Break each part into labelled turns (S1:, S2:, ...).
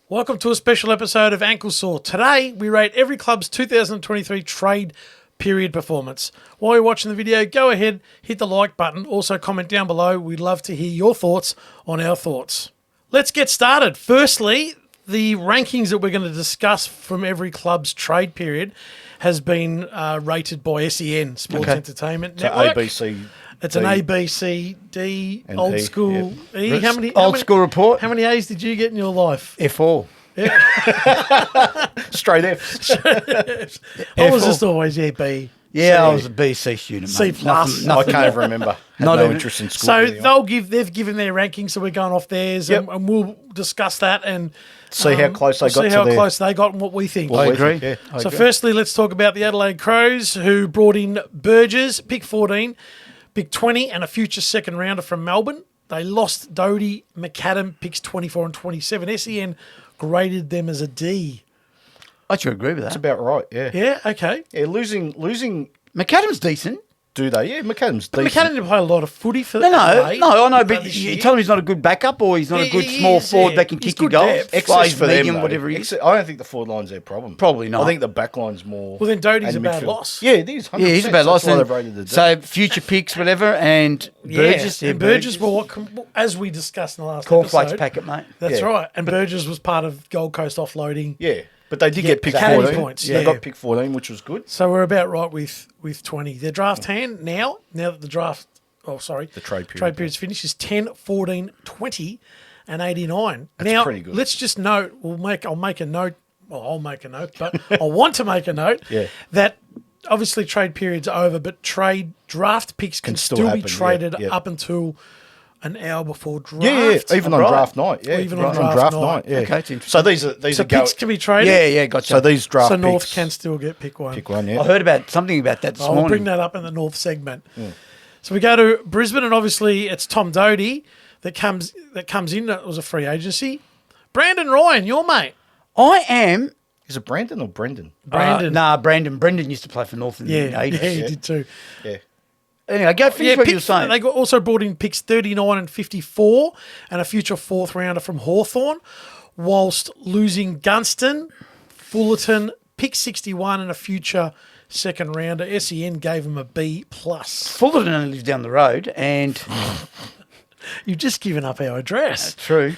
S1: Welcome to a special episode of Ankle Sore. Today, we rate every club's 2023 trade period performance. While you're watching the video, go ahead, hit the like button. Also, comment down below. We'd love to hear your thoughts on our thoughts. Let's get started. Firstly, the rankings that we're going to discuss from every club's trade period has been rated by SEN, Sports Entertainment Network.
S2: So ABC.
S1: It's an A, B, C, D,
S2: and
S1: old
S2: E,
S1: school E.
S3: Old school report.
S1: How many A's did you get in your life?
S3: F4.
S2: Straight F's.
S1: I was just always B.
S3: Yeah,
S1: C.
S3: I was a B, C student,
S1: C
S3: mate.
S1: plus.
S2: I can't even remember. Had
S3: Not
S2: no
S3: even-
S2: interest in school.
S1: So
S2: anyway.
S1: they've given their rankings, so we're going off theirs,
S2: Yep.
S1: and we'll discuss that and
S2: See how close they got
S1: see
S2: to
S1: how
S2: their-
S1: close they got and what we think.
S2: What
S3: I
S2: we
S3: agree.
S2: think, yeah.
S1: So firstly, let's talk about the Adelaide Crows, who brought in Burgess, pick 14, pick 20, and a future second rounder from Melbourne. They lost Doedee, McAdam, picks 24 and 27. SEN graded them as a D.
S3: I should agree with
S2: That's
S3: that.
S2: about right, yeah.
S1: Yeah, okay.
S2: Yeah, losing,
S3: McAdam's decent.
S2: do they? Yeah, McAdam's
S1: But
S2: decent.
S1: McAdam didn't play a lot of footy for
S3: No,
S1: Adelaide,
S3: I know, but
S1: this
S3: you
S1: year.
S3: tell him he's not a good backup or he's not a good
S1: He
S3: small
S1: is,
S3: forward
S1: yeah.
S3: that can
S1: He's
S3: kick you
S1: good
S3: goals.
S1: depth.
S2: Excess
S3: Plays
S2: for
S3: medium,
S2: them,
S3: whatever he
S2: though.
S3: is.
S2: I don't think the forward line's their problem.
S3: Probably not.
S2: I think the back line's more.
S1: Well, then Doedee's
S2: and
S1: a bad
S2: midfield.
S1: loss.
S2: Yeah, it is. 100%.
S3: Yeah, he's a bad loss.
S2: That's why
S3: And
S2: they've rated the D.
S3: so future picks, whatever, and Burgess.
S1: and Burgess, well, as we discussed in the last
S3: cornflakes
S1: episode,
S3: packet, mate.
S1: That's
S2: Yeah.
S1: right. And Burgess was part of Gold Coast offloading.
S2: Yeah, but they did get pick
S1: Academy
S2: 14.
S1: points,
S2: They
S1: yeah.
S2: got pick 14, which was good.
S1: So we're about right with 20. Their draft hand now that the draft, the
S2: trade period,
S1: period's finished, is 10, 14, 20, and 89.
S2: That's
S1: now,
S2: pretty good.
S1: let's just note, I'll make a note, but I want to make a note
S2: Yeah.
S1: that obviously trade period's over, but draft picks can still be
S2: happen, yeah,
S1: traded
S2: yeah.
S1: up until an hour before draft.
S2: Yeah, even on
S3: Right.
S2: draft night. Yeah,
S1: Or even on draft night.
S2: Yeah.
S3: Okay, it's interesting.
S2: So these
S1: So
S2: are go.
S1: picks can be traded.
S3: Yeah, gotcha.
S2: So these draft
S1: So
S2: picks.
S1: North can still get pick one.
S2: pick one. Yeah.
S3: I heard about something about that this
S1: I'll
S3: morning.
S1: bring that up in the North segment. So we go to Brisbane, and obviously it's Tom Doedee that comes in. That was a free agency. Brandon Ryan, your mate.
S3: I am.
S2: Is it Brandon or Brendan?
S1: Brandon.
S3: Brandon. Brendan used to play for North in the
S1: Yeah,
S3: 80s.
S1: he did too.
S2: Yeah.
S3: Anyway, go finish what you were saying.
S1: They also brought in picks 39 and 54 and a future fourth rounder from Hawthorn, whilst losing Gunston, Fullerton, pick 61 and a future second rounder. SEN gave him a B+.
S3: Fullerton only lives down the road, and
S1: You've just given up our address.
S3: true.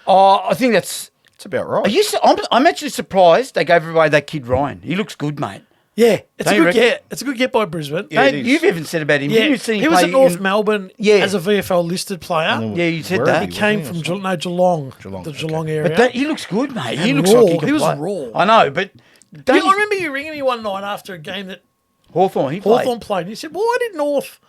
S3: I think that's.
S2: It's about right.
S3: I'm actually surprised they gave away that kid Ryan. He looks good, mate.
S1: Yeah, it's
S3: Don't
S1: a
S3: you
S1: good
S3: reckon?
S1: get. It's a good get by Brisbane.
S2: Yeah, it
S3: Mate,
S2: is.
S3: you've even said about him.
S1: Yeah,
S3: You've seen
S1: he
S3: him
S1: was
S3: play
S1: at North
S3: in-
S1: Melbourne
S3: Yeah.
S1: as a VFL listed player.
S2: And then
S3: Yeah, you said
S2: wherever
S3: that.
S1: He
S2: was,
S1: came
S2: wasn't
S1: from
S2: he?
S1: Geelong,
S2: Geelong,
S1: the
S2: okay.
S1: Geelong area.
S3: But he looks good, mate. He
S1: And
S3: looks
S1: raw.
S3: like he can
S1: He was
S3: play.
S1: raw.
S3: I know, but
S1: I remember you ringing me one night after a game that
S3: Hawthorn, he played.
S1: Hawthorn played, and you said, "Why did North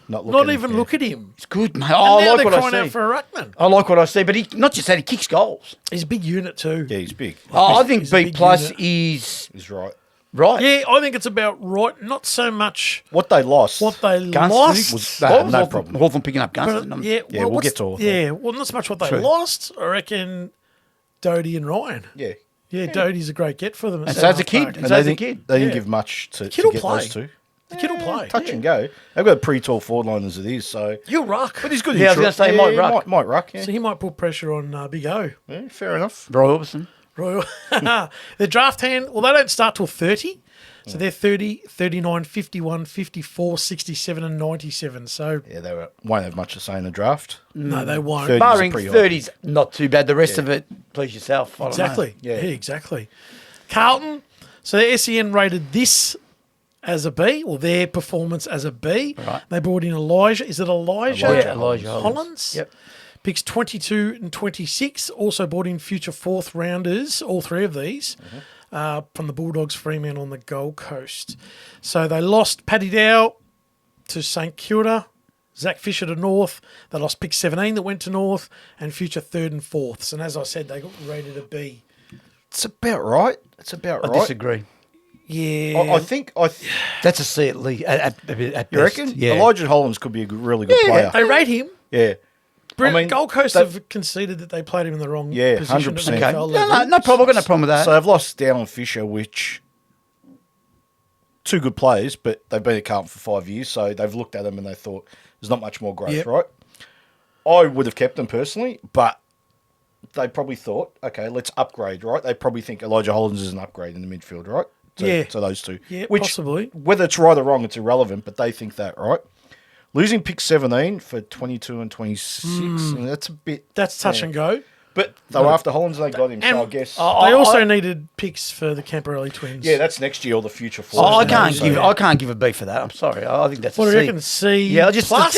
S2: Not
S1: not
S2: looking,
S1: even
S2: yeah.
S1: look at him?"
S3: He's good, mate.
S1: And
S3: Oh,
S1: now
S3: I like
S1: they're
S3: what I
S1: crying out
S3: see.
S1: for a ruckman.
S3: I like what I see, but he not just that, he kicks goals.
S1: He's a big unit too.
S2: Yeah, he's big.
S3: Oh, I think
S1: he's a
S3: B
S1: big
S3: plus
S1: unit.
S3: is
S2: He's right.
S3: right.
S1: Yeah, I think it's about right. Not so much
S2: What they lost.
S1: what they
S3: Gunston
S1: lost.
S2: was-
S3: What
S2: no
S3: was Hawthorn-
S2: problem.
S3: Hawthorn picking up
S1: but,
S3: Gunston.
S1: yeah,
S2: Yeah, we'll
S1: what's-
S2: get to Hawthorn.
S1: Yeah, well, not so much what they
S3: True.
S1: lost. I reckon Doedee and Ryan.
S2: Yeah.
S1: Yeah, Doedee's a great get for them.
S3: And so as a kid.
S1: halfback.
S3: And so as a
S2: they
S3: kid.
S2: didn't
S1: Yeah.
S2: give much to
S1: kid will
S2: get
S1: play.
S2: those two.
S1: The kid will play.
S2: Touch and go. They've got a pretty tall forward line as it is, so.
S1: He'll ruck.
S2: But he's good.
S3: Yeah, I was
S2: in
S3: gonna
S2: short.
S3: say Mike Ruck.
S2: Might ruck, yeah.
S1: So he might put pressure on Big O.
S2: Yeah, fair enough.
S3: Roy Orbison.
S1: Royal. The draft hand, well, they don't start till 30. So they're 30, 39, 51, 54, 67 and 97. So,
S2: Yeah, they won't have much to say in the draft.
S1: no, they won't.
S2: 30.
S3: Barring
S2: pretty high.
S3: 30's not too bad. The rest of it, please yourself. I don't know.
S1: Exactly.
S2: Yeah.
S1: Yeah, exactly. Carlton, so the SEN rated this as a B, or their performance as a B.
S3: Right.
S1: They brought in Elijah. Is it Elijah?
S3: Yeah, Elijah
S1: Hollins.
S3: Yep.
S1: Picks 22 and 26. Also brought in future fourth rounders, all three of these, from the Bulldogs, Fremantle on the Gold Coast. So they lost Paddy Dow to St Kilda, Zach Fisher to North. They lost pick 17 that went to North, and future third and fourths. And as I said, they got rated a B.
S2: It's about right. It's about
S3: I
S2: right.
S3: disagree.
S1: Yeah.
S2: I think.
S3: That's a C at least. At best.
S2: You reckon?
S3: Yeah.
S2: Elijah Hollins could be a really good
S1: Yeah,
S2: player.
S1: they rate him.
S2: Yeah.
S1: Gold Coast
S2: they-
S1: have conceded that they played him in the wrong
S2: Yeah,
S1: position.
S2: 100%.
S1: At the
S3: Okay.
S1: NFL
S3: No,
S1: level.
S3: no problem. I've got no problem with that.
S2: So they've lost Dallin Fisher, which two good players, but they've been at Carlton for 5 years, so they've looked at them and they thought there's not much more growth,
S1: Yep.
S2: right? I would have kept them personally, but they probably thought, okay, let's upgrade, right? They probably think Elijah Hollins is an upgrade in the midfield, right? To those two.
S1: Yeah,
S2: Which,
S1: possibly.
S2: Whether it's right or wrong, it's irrelevant, but they think that, right? Losing pick 17 for 22 and 26, that's a bit...
S1: That's touch and go.
S2: But they were after Hollins, they got him, so I guess...
S1: They also needed picks for the Camperelli twins.
S2: Yeah, that's next year or the future for
S3: I can't give a B for that. I'm sorry. I think that's
S1: What
S3: a
S1: do you
S3: C.
S1: reckon? C
S3: Yeah, just
S1: plus?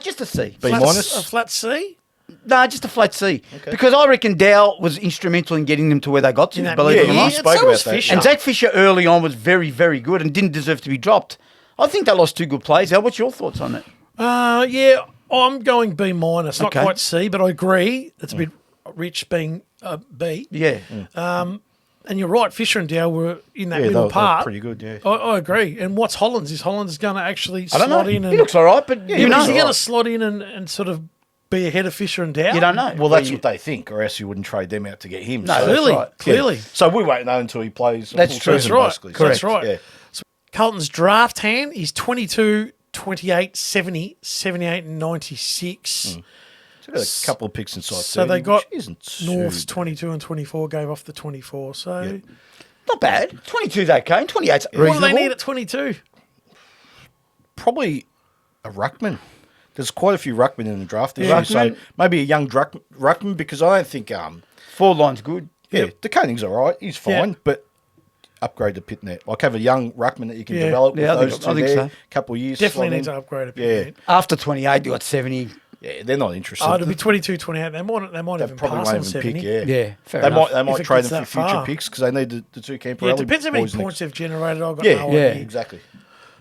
S3: just a C.
S2: B minus?
S1: A flat C?
S3: No, just a flat C. Because I reckon Dow was instrumental in getting them to where they got to.
S1: In that
S3: Believe it or
S1: year,
S3: not.
S2: you spoke
S1: so
S2: about
S1: was
S2: that.
S1: Fisher.
S3: And Zach Fisher early on was very, very good and didn't deserve to be dropped. I think they lost two good players. Al, what's your thoughts on it?
S1: Yeah, I'm going B minus. Not
S3: Okay.
S1: quite C, but I agree. It's a bit rich being B.
S3: Yeah.
S1: And you're right, Fisher and Dow were in that
S2: Yeah,
S1: middle
S2: they were
S1: part.
S2: pretty good, yeah.
S1: I agree. And what's Hollins? Is Hollins going to actually
S3: I don't
S1: slot
S3: know.
S1: in?
S3: He looks all right, but you know.
S1: Is he going to slot in and sort of be ahead of Fisher and Dow?
S3: You don't know.
S2: Well, that's what they think, or else you wouldn't trade them out to get him.
S3: No,
S2: so,
S3: that's
S1: Clearly,
S3: right.
S1: clearly.
S2: So we won't know until he plays. a
S3: That's
S2: full
S3: true.
S1: That's
S2: season,
S1: right.
S2: basically.
S1: Correct.
S2: So,
S1: That's right.
S2: Yeah.
S1: Carlton's draft hand is 22, 28, 70, 78, and 96.
S2: So they got a couple of picks inside.
S1: So
S2: 30,
S1: they got
S2: which isn't too
S1: North's
S2: bad.
S1: 22 and 24, gave off the 24. So
S3: Not bad. 22's okay. And 28's
S1: what do
S3: reasonable.
S1: they need at 22?
S2: Probably a ruckman. There's quite a few ruckmen in the draft this
S3: Yeah.
S2: year, so
S3: Ruckman.
S2: maybe a young ruckman because I don't think
S3: Forward line's good.
S2: the Koning's all right, he's fine,
S1: Yeah.
S2: but upgrade to Pitnet. Like have a young ruckman that you can
S1: Yeah.
S2: develop
S3: Yeah, I
S2: with
S3: think-
S2: those
S3: I
S2: two
S3: think
S2: there,
S3: so.
S2: couple of years.
S1: Definitely
S2: slot
S1: need to
S2: in.
S1: upgrade a
S2: Yeah.
S1: bit.
S3: After 28, you got 70.
S2: Yeah, they're not interested.
S1: Oh, it'll be 22, 28. They might
S2: they
S1: even
S2: probably
S1: pass on
S2: won't even
S1: 70.
S2: pick, yeah.
S3: Yeah, fair
S2: They
S3: enough.
S2: might
S1: If
S2: they might
S1: it
S2: trade
S1: gets
S2: them for
S1: that
S2: future
S1: far.
S2: picks because they need the two Camperelli
S1: Yeah, it depends how many
S2: boys
S1: points
S2: next.
S1: they've generated. I've got
S2: Yeah,
S1: no
S3: yeah.
S1: idea.
S2: Exactly.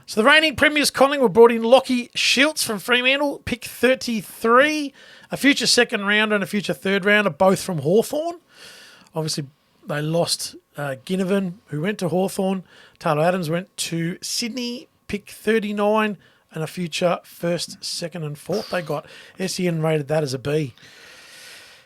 S1: So the reigning premiers Collingwood brought in Lockie Schiltz from Fremantle, pick 33, a future second rounder and a future third rounder, both from Hawthorn. Obviously, they lost Ginnivan, who went to Hawthorn. Taylor Adams went to Sydney, pick 39, and a future first, second, and fourth. They got SEN rated that as a B.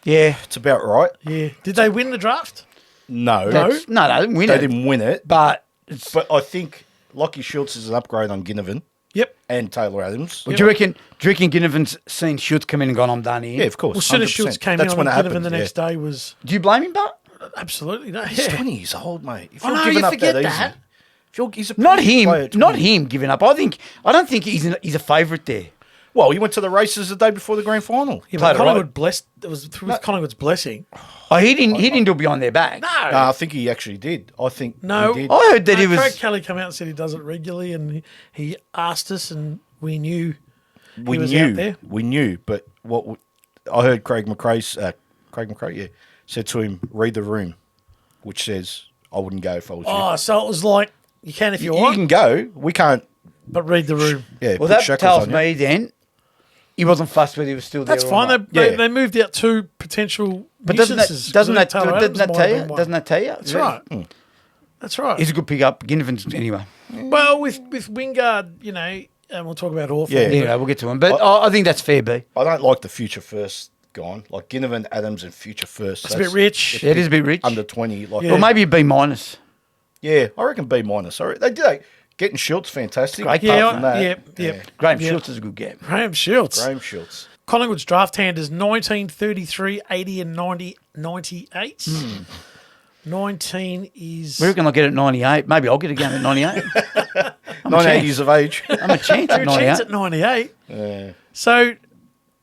S3: Yeah.
S2: It's about right.
S1: Yeah. Did they win the draft?
S2: No,
S1: No.
S3: No, they didn't win
S2: they
S3: it.
S2: didn't win it.
S3: But it's,
S2: But I think Lockie Schultz is an upgrade on Ginnivan
S1: Yep.
S2: and Taylor Adams.
S3: do you reckon Ginnivan's seen Schultz come in and gone, I'm done here?
S2: Yeah, of course.
S1: Well, soon as
S2: 100%.
S1: Schultz came
S2: That's
S1: in
S2: when
S1: on
S2: it
S1: Ginnivan
S2: happened,
S1: the next day was
S3: Do you blame him, but
S1: absolutely no.
S2: He's
S1: Yeah.
S2: 20 years old, mate. If
S1: I
S2: you're
S1: know,
S2: giving
S1: you
S2: up
S1: forget
S2: that,
S1: that.
S2: easy, he's a
S3: not
S2: pretty
S3: him.
S2: player at
S3: Not
S2: 20.
S3: him giving up. I don't think he's a favourite there.
S2: Well, he went to the races the day before the grand final.
S1: Yeah,
S3: Played
S1: but
S3: it
S1: Collingwood
S3: right.
S1: blessed. It was with Collingwood's blessing.
S3: Oh, he didn't do it behind their back.
S1: No.
S2: I think he actually did. I think
S1: No.
S2: he did.
S3: I heard that he was.
S1: Craig Kelly came out and said he does it regularly, and he asked us, and we knew
S2: we
S1: he was
S2: knew.
S1: out there.
S2: We knew. But I heard Craig McRae, said to him, read the room, which says, I wouldn't go if I was you.
S1: Oh, so it was like you can if you
S2: You
S1: want,
S2: can go. We can't.
S1: but read the room.
S2: Yeah,
S3: Well,
S2: put
S3: that
S2: shackles
S3: tells
S2: on you.
S3: me then he wasn't fussed whether he was still there.
S1: That's
S3: or
S1: fine.
S3: not.
S1: They moved out two potential
S3: But doesn't
S1: nuisances.
S3: that
S1: Taylor Adams might
S3: tell
S1: have
S3: you?
S1: been one.
S3: Doesn't that tell you?
S1: That's right. That's right.
S3: He's a good pickup. Ginnivan's anyway.
S1: Well, with Wingard, and we'll talk about Hawthorn.
S2: Yeah.
S3: Yeah, we'll get to him. But I think that's fair, B.
S2: I don't like the future first gone. Like Ginnivan, Adams, and future first.
S1: It's a bit rich.
S3: Yeah, it is a bit rich.
S2: Under 20. Like,
S1: Yeah.
S3: Or maybe a B minus.
S2: Yeah, I reckon B minus. They did. Getting Schultz, fantastic.
S3: Great.
S2: Apart
S1: Yeah,
S2: from that,
S1: yeah.
S3: Graham
S1: Yeah.
S3: Schultz is a good game.
S1: Graham Schultz.
S2: Graham Schultz.
S1: Collingwood's draft hand is 19, 33, 80, and 90, 98. 19 is...
S3: We reckon I'll get it at 98. Maybe I'll get a game at 98.
S2: 98 years of age.
S3: I'm a chance at
S1: Your chance
S3: 98.
S1: at 98.
S2: Yeah.
S1: So,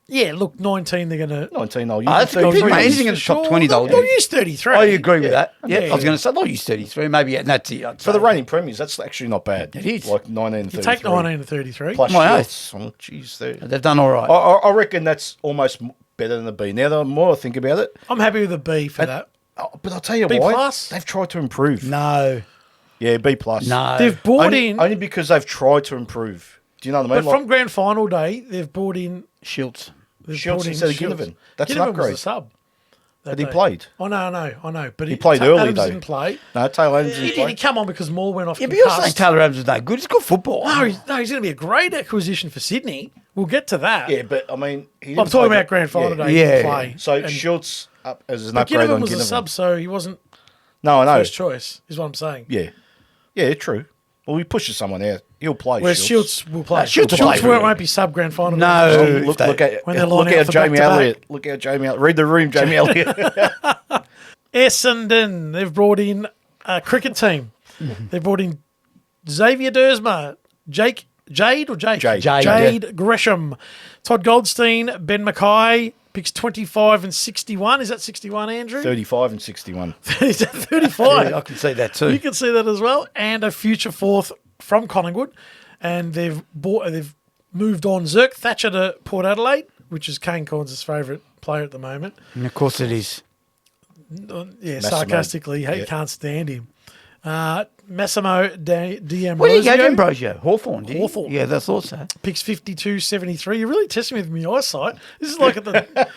S1: yeah, look, 19, they're going to...
S2: 19, I'll use
S3: Oh, that's a good
S2: 33.
S3: pick, mate. Anything in the top 20, they'll
S1: They'll
S3: do.
S1: use 33.
S3: I agree with that. Yeah,
S1: Yeah.
S3: I was going to say they'll use 33. Maybe that's it. I'd
S2: For the
S3: say.
S2: reigning premiers, that's actually not bad.
S3: It is.
S2: Like 19 and
S1: You
S2: 33.
S1: take 19 to 33.
S2: Plus
S3: My
S2: Schultz. Oh, jeez.
S3: They've done all right.
S2: I reckon that's almost better than a B. Now, the more I think about it,
S1: I'm happy with a B for that.
S2: but I'll tell you
S1: B
S2: why.
S1: plus?
S2: They've tried to improve.
S3: No.
S2: Yeah, B plus.
S3: No.
S1: They've brought
S2: Only,
S1: in...
S2: only because they've tried to improve. Do you know what I
S1: But
S2: mean?
S1: from grand final day, they've brought in...
S3: Schultz.
S1: they've
S2: Schultz
S1: brought in
S2: instead of
S1: Schultz.
S2: Ginnivan. That's an
S1: Ginnivan
S2: upgrade.
S1: was a sub.
S2: But he played.
S1: I know. But
S2: He played early,
S1: Adams
S2: though.
S1: didn't play.
S2: No, Taylor Adams
S1: He
S2: didn't
S1: did. He
S2: play.
S1: come on because Moore went off.
S3: Yeah, but you're saying
S1: concussed.
S3: Taylor Adams is no good. It's good football.
S1: No, he's going to be a great acquisition for Sydney. We'll get to that.
S2: Yeah, but I mean, he
S1: I'm
S2: didn't
S1: talking
S2: play
S1: about grand final
S2: yeah.
S1: day. He didn't
S3: Yeah.
S1: play.
S2: So
S1: And-
S2: Schultz up as an
S1: but
S2: upgrade
S1: Ginnivan
S2: on
S1: was a
S2: Ginnivan.
S1: sub, so he wasn't
S2: No, I know.
S1: first choice, is what I'm saying.
S2: Yeah, true. Well, he pushes someone out. He'll play.
S1: Where
S2: Shields.
S1: Shields will play.
S3: Shields will
S1: Shields
S3: play,
S1: won't be sub grand final.
S3: No.
S2: Look at
S1: When they're lining up for
S2: Jamie
S1: back-to-back.
S2: Elliott. Look out, Jamie Elliott. Read the room, Jamie Elliott.
S1: Essendon, they've brought in a cricket team. They've brought in Xavier Dersma, Jade Gresham, Todd Goldstein, Ben Mackay, picks 25 and 61. Is that 61, Andrew?
S2: 35 and 61.
S1: Is that 35?
S3: Yeah, I can see that too.
S1: You can see that as well. And a future fourth from Collingwood. And they've moved on Zirk Thatcher to Port Adelaide, which is Kane Corns' favourite player at the moment.
S3: And of course it is.
S1: Yeah, sarcastically, he can't stand him. Massimo D'Ambrosio.
S3: What did you go to Ambrosio? Hawthorn, did you?
S1: Hawthorn.
S3: Yeah, I thought so.
S1: Picks 52-73. You're really testing me with my eyesight. This is like at the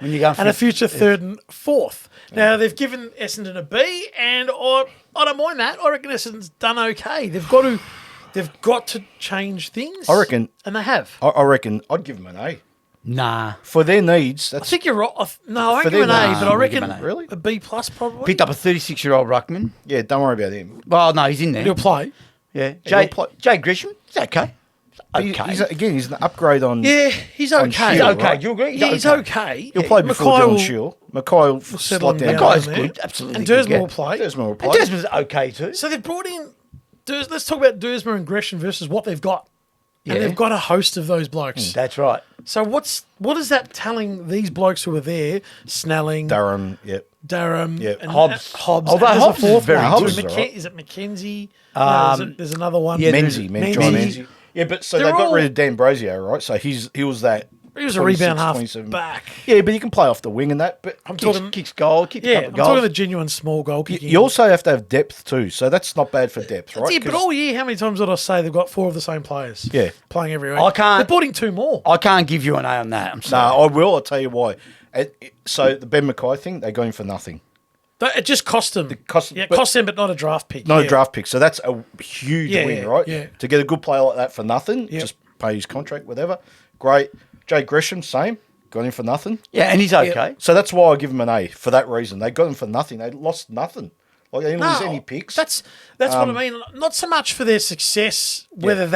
S3: When you go
S1: and a future third and fourth. Now they've given Essendon a B, and I don't mind that. I reckon Essendon's done okay. They've got to change things.
S2: I reckon.
S1: And they have.
S2: I reckon I'd give them an A.
S3: Nah.
S2: For their needs,
S1: I
S2: that's
S1: think you're right. No, I
S2: For
S1: won't give an
S2: them,
S1: A, but I
S3: I'll give
S1: reckon
S3: an A.
S2: Really?
S1: a B plus probably.
S3: Picked up a 36-year-old ruckman.
S2: yeah. Don't worry about him.
S3: Well, no, he's in there.
S1: He'll play.
S3: Yeah.
S2: he'll play.
S3: Jay Gresham, he's okay.
S2: He's an upgrade on.
S1: Yeah, he's okay.
S2: Shield,
S3: He's okay.
S2: right?
S3: Do you agree?
S1: Yeah, he's okay.
S2: He'll play before
S1: Mackay
S2: John
S1: will
S2: Shield. Mackay will
S1: settle
S2: slot
S1: him
S2: down.
S1: down
S3: Mackay's
S1: there.
S3: good, absolutely
S1: And
S3: good,
S1: Dersma
S3: yeah.
S1: will play.
S2: Desmond will
S3: And
S2: play.
S3: Desmond's okay too.
S1: So they've brought in. Let's talk about Dersma and Gresham versus what they've got.
S3: Yeah.
S1: And they've got a host of those blokes.
S3: That's right.
S1: So what is that telling these blokes who are there? Snelling,
S2: Durham. Yep.
S1: Durham,
S2: Yep.
S1: and
S3: Hobbs.
S1: Hobbs.
S3: Although
S1: And there's a
S3: Hobbs is
S1: fourth
S3: very
S1: one
S3: good.
S1: too.
S2: Hobbs is all right.
S1: Is it McKenzie? No, there's another one.
S3: yeah,
S2: Menzies. John
S1: Menzies.
S2: Menzies. Yeah, but so
S1: They're
S2: they got
S1: all-
S2: rid of Dan Brosio, right? So he was that.
S1: He was a
S2: 26,
S1: rebound half
S2: 27.
S1: back.
S2: Yeah, but you can play off the wing and that. But
S1: I'm
S3: Kicks,
S1: talking.
S3: kicks goal, kicks a
S1: Yeah,
S3: couple
S1: I'm
S3: of goals.
S1: talking the genuine small goal kicking.
S2: you also have to have depth too. So that's not bad for depth, right?
S1: Yeah, but
S2: 'Cause-
S1: all year, how many times did I say they've got four of the same players?
S2: Yeah.
S1: playing every week.
S3: I can't-
S1: They brought in two more.
S3: I can't give you an A on that. I'm
S2: No,
S3: sorry.
S2: I will. I'll tell you why. So the Ben Mackay thing, they got him for nothing.
S1: It just cost them.
S2: cost-
S1: yeah, it
S2: but-
S1: cost them, but not a draft pick.
S2: Not
S1: yeah.
S2: a draft pick. So that's a huge
S1: Yeah,
S2: win,
S1: yeah,
S2: right?
S1: yeah.
S2: To get a good player like that for nothing,
S1: Yep.
S2: just pay his contract, whatever. Great. Jay Gresham, same. Got him for nothing.
S3: Yeah, and he's okay.
S2: So that's why I give him an A for that reason. They got him for nothing. They lost nothing. Like they didn't lose any picks.
S1: That's what I mean. Not so much for their success, whether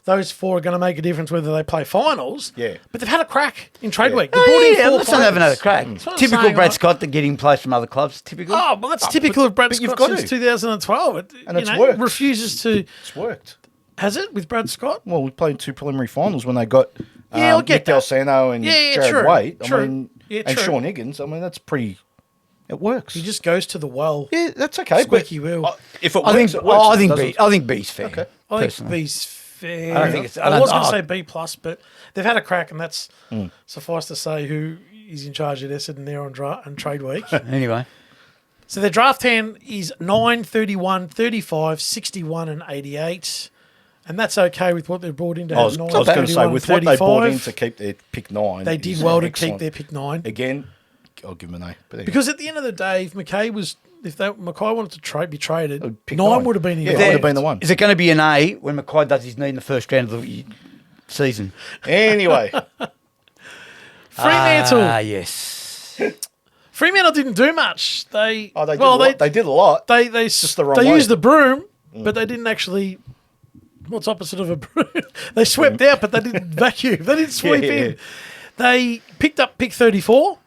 S1: those four are going to make a difference, whether they play finals.
S2: Yeah.
S1: But they've had a crack in trade week. They
S3: Oh,
S1: brought in
S3: yeah,
S1: four
S3: let's not have
S1: players.
S3: another crack.
S1: That's what I'm
S3: Typical
S1: saying,
S3: Brad
S1: like-
S3: Scott to getting players from other clubs. Typical.
S1: Oh, well, that's typical of Brad
S2: but you've
S1: Scott
S2: got
S1: since
S2: to.
S1: 2012.
S2: And it's worked.
S1: Refuses to.
S2: It's worked.
S1: Has it with Brad Scott?
S2: Well, we played 2 preliminary finals when they got
S1: Yeah, I'll get
S2: Nick
S1: that.
S2: Dalsano and
S1: Yeah,
S2: Jared
S1: true.
S2: Waite.
S1: True.
S2: I mean,
S1: Yeah,
S2: and
S1: true.
S2: Sean Higgins. I mean, that's pretty. It works.
S1: He just goes to the well.
S2: Yeah, that's okay.
S1: Squeaky
S2: but,
S1: wheel.
S2: If it
S3: I
S2: works,
S3: think.
S2: it works.
S3: I
S2: If it
S3: think
S2: doesn't-
S3: B. I think B's fair.
S2: Okay.
S1: I think
S3: personally.
S1: B's fair.
S3: I don't think it's- I
S1: I
S3: don't-
S1: was going to
S3: oh.
S1: say B plus, but they've had a crack, and that's suffice to say who is in charge at Essendon there on trade week.
S3: Anyway,
S1: So their draft hand is 9, 31, 35, 61 and 88. And that's okay with what they've brought in to
S2: I
S1: have
S2: was
S1: 9,
S2: going to
S1: 31
S2: say,
S1: and
S2: with what they brought in
S1: 35.
S2: to keep their pick 9,
S1: They did
S2: is
S1: well to
S2: excellent.
S1: keep their pick 9.
S2: Again, I'll give them an A. But anyway.
S1: Because at the end of the day, if Mackay wanted to be traded,
S2: Pick
S1: 9
S2: 9.
S1: would have been
S2: Yeah,
S1: his
S2: it would
S1: vote.
S2: have been the one.
S3: is it going to be an A when Mackay does his knee in the first round of the season?
S2: Anyway,
S1: Fremantle.
S3: Yes.
S1: Fremantle didn't do much. They
S2: did a lot. They did a lot.
S1: They
S2: just the wrong
S1: they
S2: way.
S1: used the broom, but they didn't actually. What's opposite of a broom? They swept out, but they didn't vacuum. They didn't sweep
S2: Yeah.
S1: in. They picked up pick 34,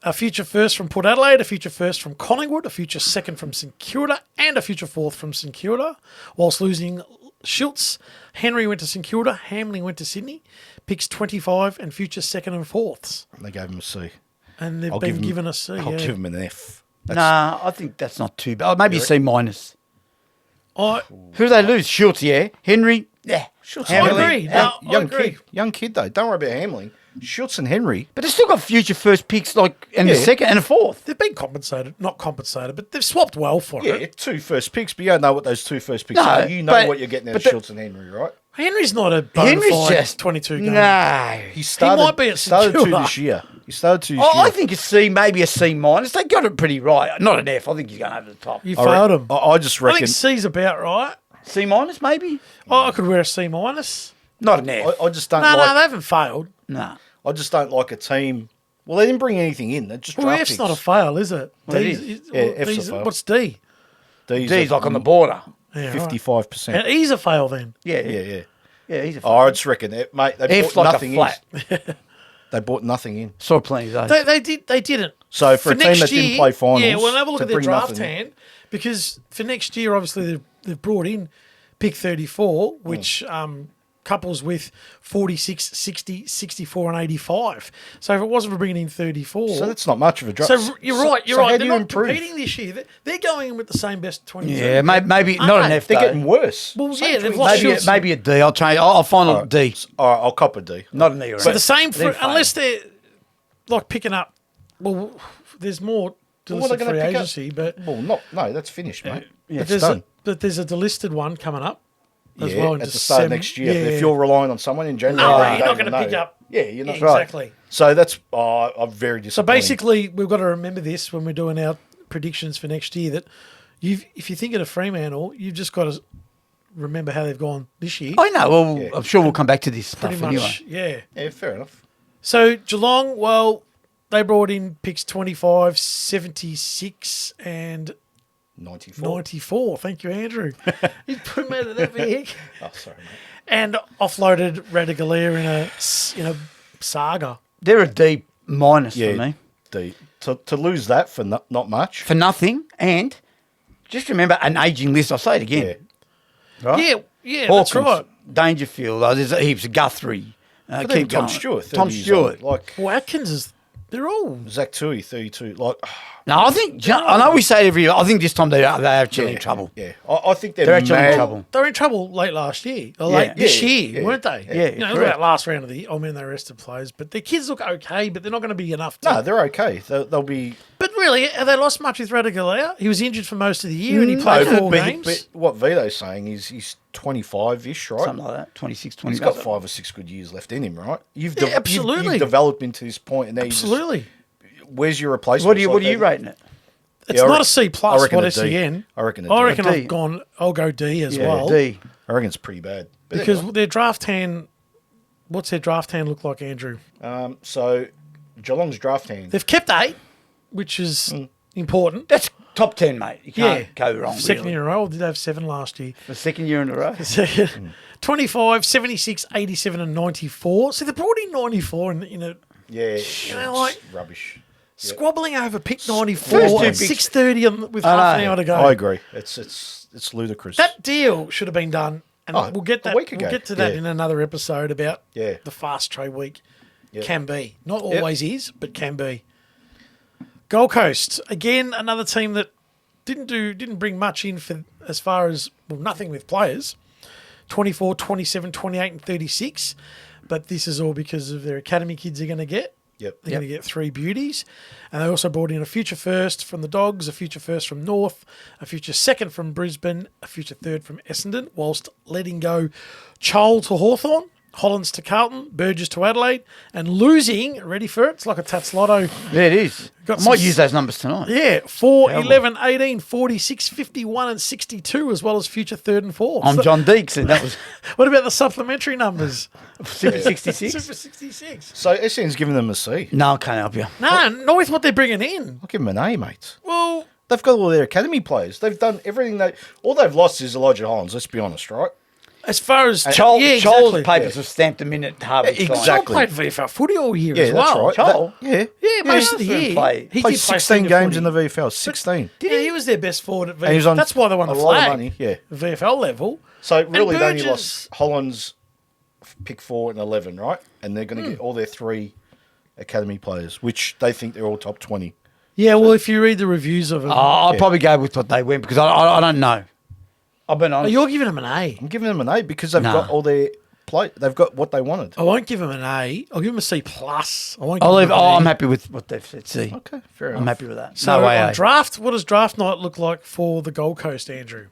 S1: a future first from Port Adelaide, a future first from Collingwood, a future second from St Kilda, and a future fourth from St Kilda, whilst losing Schultz. Henry went to St Kilda, Hamling went to Sydney, picks 25 and future second and fourths.
S2: They gave him a C.
S1: And they've
S2: I'll
S1: been
S2: give 'em-
S1: given a C.
S2: I'll
S1: yeah.
S2: give him an F.
S3: Nah, I think that's not too bad. Maybe a C minus.
S1: I
S3: Who do they lose? Schultz, yeah. Henry, yeah.
S2: Schultz
S1: I
S2: and
S1: agree.
S2: Henry.
S1: No, I
S2: young
S1: agree.
S2: kid. Young kid, though. Don't worry about Hamling. Schultz and Henry.
S3: But they've still got future first picks, like, and a
S2: Yeah.
S3: second and a fourth.
S1: They've been compensated, not compensated, but they've swapped well for
S2: Yeah,
S1: it.
S2: 2 first picks, but you don't know what those 2 first picks
S3: No,
S2: are. You know
S3: but-
S2: what you're getting out
S3: but
S2: of
S3: the-
S2: Schultz and Henry, right?
S1: Henry's not a bona
S3: Henry's
S1: fide
S3: just
S1: 22 game.
S3: No.
S2: He started,
S1: might be at St
S2: started 2
S1: Kilda.
S2: this year. He started 2 this
S3: Oh,
S2: year.
S3: I think a C, maybe a C minus. They got it pretty right. Not an F. I think he's going over the top.
S1: You failed him.
S2: I just
S1: I
S2: reckon.
S1: think C's about right.
S3: C minus, maybe.
S1: I could wear a C minus.
S3: Not an F.
S2: I just don't
S1: No,
S2: like.
S1: they haven't failed.
S3: No.
S2: I just don't like a team. Well, they didn't bring anything in. They just
S1: Well,
S2: draft
S1: F's
S2: picks.
S1: not a fail, is it?
S3: Well, it
S1: D's-
S3: is.
S2: Yeah, F's a fail.
S1: What's D?
S2: These
S3: D's
S2: are-
S3: like on the border.
S1: Yeah, right.
S2: 55%.
S1: And he's a fail then.
S3: Yeah,
S2: Yeah.
S3: He's a
S2: Oh, I just reckon it, mate. They
S3: F's
S2: bought
S3: like
S2: nothing
S3: a flat.
S2: in. They bought nothing in.
S3: Saw plenty of those.
S1: They didn't.
S2: So for a team
S1: next
S2: that didn't
S1: year-
S2: play finals,
S1: yeah, well, have a look
S2: to
S1: at their
S2: bring
S1: draft
S2: nothing in.
S1: hand because for next year, obviously they've brought in pick 34, which couples with 46, 60, 64, and 85. So if it wasn't for bringing in 34,
S2: So that's not much of a drop.
S1: so you're right. You're
S2: so
S1: right.
S2: How do
S1: They're
S2: you
S1: not
S2: improve?
S1: competing this year. They're going in with the same best 22.
S3: Yeah, maybe
S1: Aren't
S3: not an
S1: they?
S3: F.
S2: They're
S3: though.
S2: getting worse.
S1: Well,
S2: Same
S1: yeah, they've
S2: between-
S1: lost
S3: Maybe
S1: Shields.
S3: maybe a D. I'll change. I'll final D.
S2: All right, I'll cop a D.
S3: Not an E. Or
S1: So
S3: an
S1: the
S3: F.
S1: same for
S3: Then fail.
S1: unless they're like picking up. Well, there's more
S2: Well, what are
S1: delisted
S2: they
S1: free
S2: going to pick
S1: agency, but
S2: Well, no, that's finished, mate.
S3: Yeah,
S1: but
S2: it's done.
S1: there's a delisted one coming up as
S2: Yeah,
S1: well in
S2: at the start of
S1: December.
S2: next year.
S1: Yeah.
S2: If you're relying on someone in January,
S1: No,
S2: you
S1: you're
S2: don't
S1: not
S2: even
S1: going to pick
S2: know.
S1: up.
S2: Yeah, you're not
S1: Yeah,
S2: right.
S1: exactly.
S2: So that's I'm very
S1: So
S2: disappointed.
S1: basically, we've got to remember this when we're doing our predictions for next year. That if you're thinking of Fremantle, you've just got to remember how they've gone this year.
S3: I know. Well,
S2: Yeah.
S3: I'm sure we'll come back to this stuff
S1: Pretty
S3: anyway.
S1: much, yeah.
S2: yeah, fair enough.
S1: So Geelong, well, they brought in picks 25, 76, and
S2: 94.
S1: 94. Thank you, Andrew. You put me out of that big.
S2: Oh, sorry, mate.
S1: And offloaded Radagalier in a saga.
S3: They're a D minus
S2: Yeah,
S3: for me.
S2: to lose that for not much.
S3: For nothing. And just remember an aging list. I'll say it again.
S2: Yeah.
S3: Right?
S1: Yeah,
S3: Hawkins,
S1: that's right.
S3: Dangerfield. There's heaps of Guthrie.
S2: But then
S3: Keep
S2: Tom
S3: going.
S2: Stewart, 30
S3: Tom
S2: years
S3: Stewart.
S2: old. Like
S1: Well, Atkins is, they're all.
S2: Zach Tui, 32. Like,
S3: No, I think, I know we say it every year. I think this time they're actually in trouble.
S2: Yeah, I think they're
S3: They're actually
S2: mad.
S3: in trouble.
S1: They were in trouble late last year, or
S3: Yeah.
S1: late this
S2: Yeah,
S1: year,
S2: yeah,
S1: weren't they?
S3: yeah,
S1: you know, look at
S3: correct.
S1: that last round of the. I mean, they rested players, but their kids look okay, but they're not going to be enough. To,
S2: No, they're okay. They'll be.
S1: but really, have they lost much with Radagalier? He was injured for most of the year, and he played
S2: No,
S1: 4 games.
S2: but what Vito's saying is he's 25-ish, right?
S3: Something like that. 26, 20.
S2: He's got 5 or 6 good years left in him, right? You've
S1: Yeah, absolutely.
S2: You've developed into this point, and now you just-
S1: Absolutely,
S2: where's your replacement?
S3: What are you rating it?
S1: it's
S2: Yeah, I
S1: not
S2: reckon-
S1: a C
S2: I
S1: plus.
S2: reckon
S1: What
S2: a D.
S1: SEN?
S2: I reckon a
S1: I
S2: D.
S1: reckon
S3: A D.
S1: I've gone. I'll go D as
S3: Yeah,
S1: well
S3: D.
S2: I reckon it's pretty bad. But
S1: because
S2: anyway.
S1: their draft hand. What's their draft hand look like, Andrew?
S2: So Geelong's draft hand.
S1: They've kept 8, which is important.
S3: That's top 10, mate. You can't
S1: Yeah,
S3: go wrong.
S1: Second
S3: really.
S1: year in a row. Did have 7 last year.
S3: The second year in a row.
S1: Second, 25, 76, 87, and 94. So they brought in 94 in a
S2: Yeah,
S1: know, like-
S2: rubbish.
S1: squabbling over pick
S3: First
S1: 94
S3: two
S1: at
S3: picks.
S1: 6:30 with
S3: I
S1: half an
S3: know.
S1: hour to go.
S2: I agree. It's ludicrous.
S1: That deal should have been done, and
S2: Oh,
S1: we'll get
S2: a
S1: that.
S2: week
S1: We'll
S2: ago.
S1: get to that
S2: Yeah.
S1: in another episode about
S2: Yeah.
S1: the fast trade week.
S2: Yep.
S1: Can be, not always is, but can be. Gold Coast again, another team that didn't bring much in for as far as nothing with players. 24, 27, 28, and 36. But this is all because of their academy kids they're going to get.
S2: Yep.
S1: They're going to get 3 beauties. And they also brought in a future first from the Dogs, a future first from North, a future second from Brisbane, a future third from Essendon, whilst letting go Joel to Hawthorn, Hollands to Carlton, Burgess to Adelaide, and losing, ready for it, it's like a Tats Lotto.
S3: Yeah, it is.
S1: Got
S3: I might
S1: some-
S3: use those numbers tonight.
S1: Yeah, 4,
S3: Terrible.
S1: 11, 18, 46, 51, and 62, as well as future third and fourth.
S3: I'm
S1: So-
S3: John Deeks, and that was
S1: What about the supplementary numbers?
S3: Super 66.
S1: Super 66.
S2: So SN's giving them a C.
S3: No, I can't help you.
S1: No, not with what they're bringing in.
S2: I'll give them an A, mate.
S1: Well,
S2: They've got all their academy players. They've done everything all they've lost is Elijah Hollands, let's be honest, right?
S1: as far as
S3: Joel,
S1: yeah,
S3: Joel's
S1: exactly.
S3: papers have stamped him in at Harvard.
S2: Yeah,
S3: Science.
S2: exactly.
S1: Joel played VFL footy all year
S2: Yeah,
S1: as
S2: that's
S1: well.
S2: right.
S3: Joel?
S2: Yeah.
S1: Yeah, most of the
S3: Joel
S1: year.
S3: played-
S1: He
S2: Played
S1: did play
S2: 16
S1: senior
S2: games
S1: footy.
S2: in the VFL, 16.
S1: Yeah, he was their best forward at
S2: And he was
S1: VFL.
S2: on
S1: That's why they won
S2: a
S1: the
S2: lot of
S1: flag.
S2: money, yeah.
S1: VFL level.
S2: So really
S1: And
S2: they only
S1: Burgess-
S2: lost Hollands, pick 4 and 11, right? And they're going to get all their 3 academy players, which they think they're all top 20.
S1: Yeah, well, if you read the reviews of them,
S3: I'll probably go with what they went because I don't know. I've been honest.
S1: you're giving them an A.
S2: I'm giving them an A because they've
S3: Nah.
S2: got all their play. They've got what they wanted.
S1: I won't give them an A. I'll give them a C plus. I won't. Give
S3: I'll
S1: them
S3: leave.
S1: a B.
S3: I'm happy with what they've said. See,
S2: Okay, fair enough.
S3: I'm happy with that.
S1: So
S3: no way.
S1: on
S3: eh?
S1: draft, what does draft night look like for the Gold Coast, Andrew?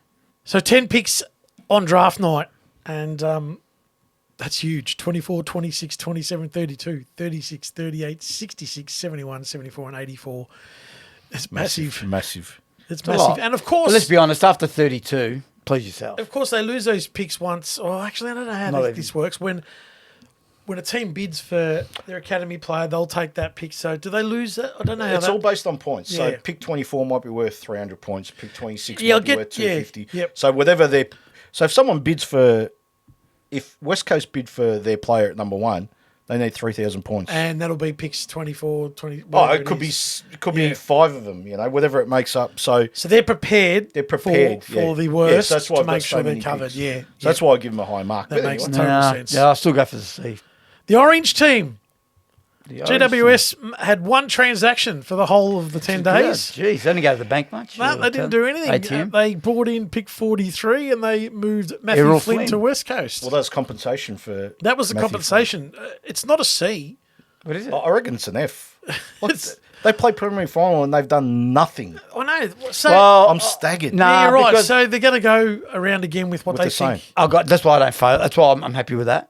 S1: So 10 picks on draft night, and that's huge. 24, 26, 27, 32, 36, 38, 66, 71, 74, and 84. It's massive.
S2: Massive.
S1: It's
S3: a
S1: massive.
S3: lot.
S1: And of
S3: But
S1: course,
S3: let's be honest. After 32, please yourself.
S1: they lose those picks once. Oh, actually, I don't know how
S3: Not even.
S1: this works. When when a team bids for their academy player, they'll take that pick. So do they lose that? I don't know how
S2: It's all based on points.
S1: Yeah.
S2: So pick 24 might be worth 300 points. Pick 26
S1: Yeah, I'll
S2: might be
S1: get-
S2: worth 250.
S1: yeah, yep.
S2: So whatever they so if someone bids for, if West Coast bid for their player at number 1, they need 3,000 points.
S1: And that'll be picks 24, 20.
S2: Oh,
S1: whatever
S2: it could be
S1: is.
S2: be 5 of them. Whatever it makes up. So
S1: So they're prepared.
S2: they're prepared
S1: for the
S2: Yeah,
S1: worst
S2: so that's why
S1: to
S2: I've got
S1: make
S2: so
S1: sure they're
S2: many
S1: covered.
S2: picks.
S1: Yeah,
S2: So that's why I give them a high mark.
S1: That
S2: But
S1: makes
S2: anyway.
S1: total
S3: Nah,
S1: sense.
S3: yeah, I'll still go for the C.
S1: The orange team.
S3: The
S1: GWS had one transaction for the whole of the 10 days.
S3: Jeez, they didn't go to the bank much.
S1: No, they didn't do anything.
S3: ATM.
S1: They brought in pick 43 and they moved Matthew
S3: Errol
S1: Flynn
S3: Flynn.
S1: to West Coast.
S2: Well, that's compensation for.
S1: That was the
S2: Matthew
S1: compensation. It's not a C.
S3: What is it?
S2: Flynn. I reckon it's an F.
S1: It's-
S2: They played preliminary final and they've done nothing.
S1: I know. So,
S3: Well,
S2: I'm staggered.
S3: no.
S1: yeah, you're right.
S3: because-
S1: So they're going to go around again with what
S2: With
S1: they
S2: the same.
S1: think.
S3: That's why I don't fail. That's why I'm happy with that.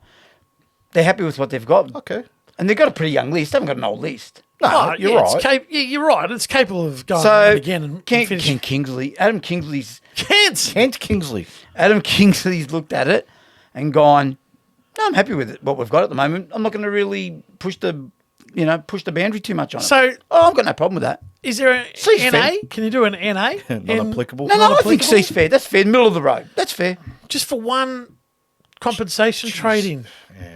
S3: They're happy with what they've got.
S2: Okay.
S3: And they've got a pretty young list. They haven't got an old list.
S2: No,
S1: Oh,
S2: you're
S1: yeah,
S2: right.
S1: you're right. It's capable of going
S3: So,
S1: around again and
S3: Ken
S1: finishing.
S3: Kingsley, Adam Kingsley's
S2: Kent Kingsley.
S3: Adam Kingsley's looked at it and gone, no, I'm happy with it, what we've got at the moment. I'm not going to really push the boundary too much on it.
S1: So-
S3: I've got no problem with that.
S1: Is there an
S3: C's
S1: NA?
S3: fair.
S1: Can you do an NA?
S2: Not
S1: And
S2: applicable.
S3: No, I think
S1: applicable?
S3: C's fair. That's fair. Middle of the road. That's fair.
S1: Just for one compensation trade-in.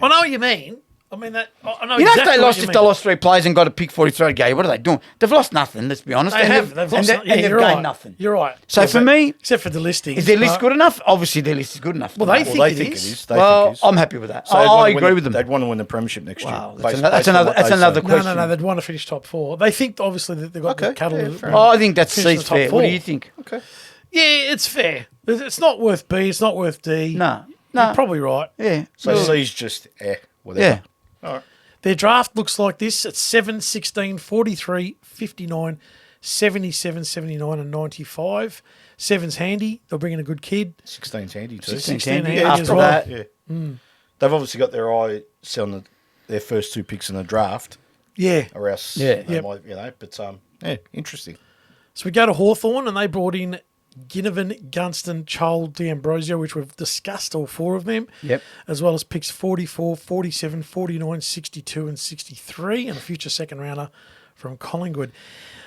S1: I know what you mean. I mean that. I know
S3: You know,
S1: exactly what you
S3: if
S1: mean.
S3: they lost 3 players and got a pick 43 a game, what are they doing? They've lost nothing, let's be honest.
S1: They
S3: And
S1: have. They've lost.
S3: and
S1: Yeah,
S3: they've
S1: you're
S3: gained
S1: right.
S3: nothing.
S1: You're right.
S3: So for me,
S1: except for the listings,
S3: is their list
S1: but-
S3: good enough? Obviously, their list is good enough.
S1: Well, they
S2: Well,
S1: think
S2: they
S1: it
S2: think
S1: is.
S2: it is. They
S3: Well,
S2: think it is.
S3: I'm happy with that.
S2: So they'd want
S3: I
S2: to
S3: agree
S2: win-
S3: with them.
S2: They'd want to win the premiership next year.
S3: Wow,
S2: based-
S3: that's
S2: based on
S3: another-
S2: what
S3: that's
S2: they
S3: another
S2: say.
S3: question.
S1: No. They'd want to finish top 4. They think obviously that they've got the
S2: Okay,
S1: cattle.
S2: yeah,
S1: to
S2: fair
S3: Oh, I think that's
S1: finish
S3: C's
S1: the top
S3: fair.
S1: 4.
S3: What do you think?
S2: Okay.
S1: Yeah, it's fair. It's not worth B. It's not worth D.
S3: No.
S1: You're probably right.
S3: Yeah.
S2: So
S3: Well,
S2: C's just whatever. All right.
S1: Their draft looks like this. It's 7, 16, 43, 59, 77, 79 and 95. 7's handy. They'll bring in a good kid.
S2: 16's handy too.
S3: 16's
S1: 16
S3: handy.
S1: handy
S3: After
S1: as well.
S3: that,
S2: Yeah. They've obviously got their eye set on their first 2 picks in the draft,
S1: Yeah.
S2: or else
S3: Yeah.
S2: they
S1: Yep.
S2: might, but interesting.
S1: So we go to Hawthorn and they brought in Ginnivan, Gunston, Chol, D'Ambrosio, which we've discussed, all 4 of them.
S3: Yep.
S1: As well as picks 44, 47, 49, 62 and 63 and a future second rounder from Collingwood.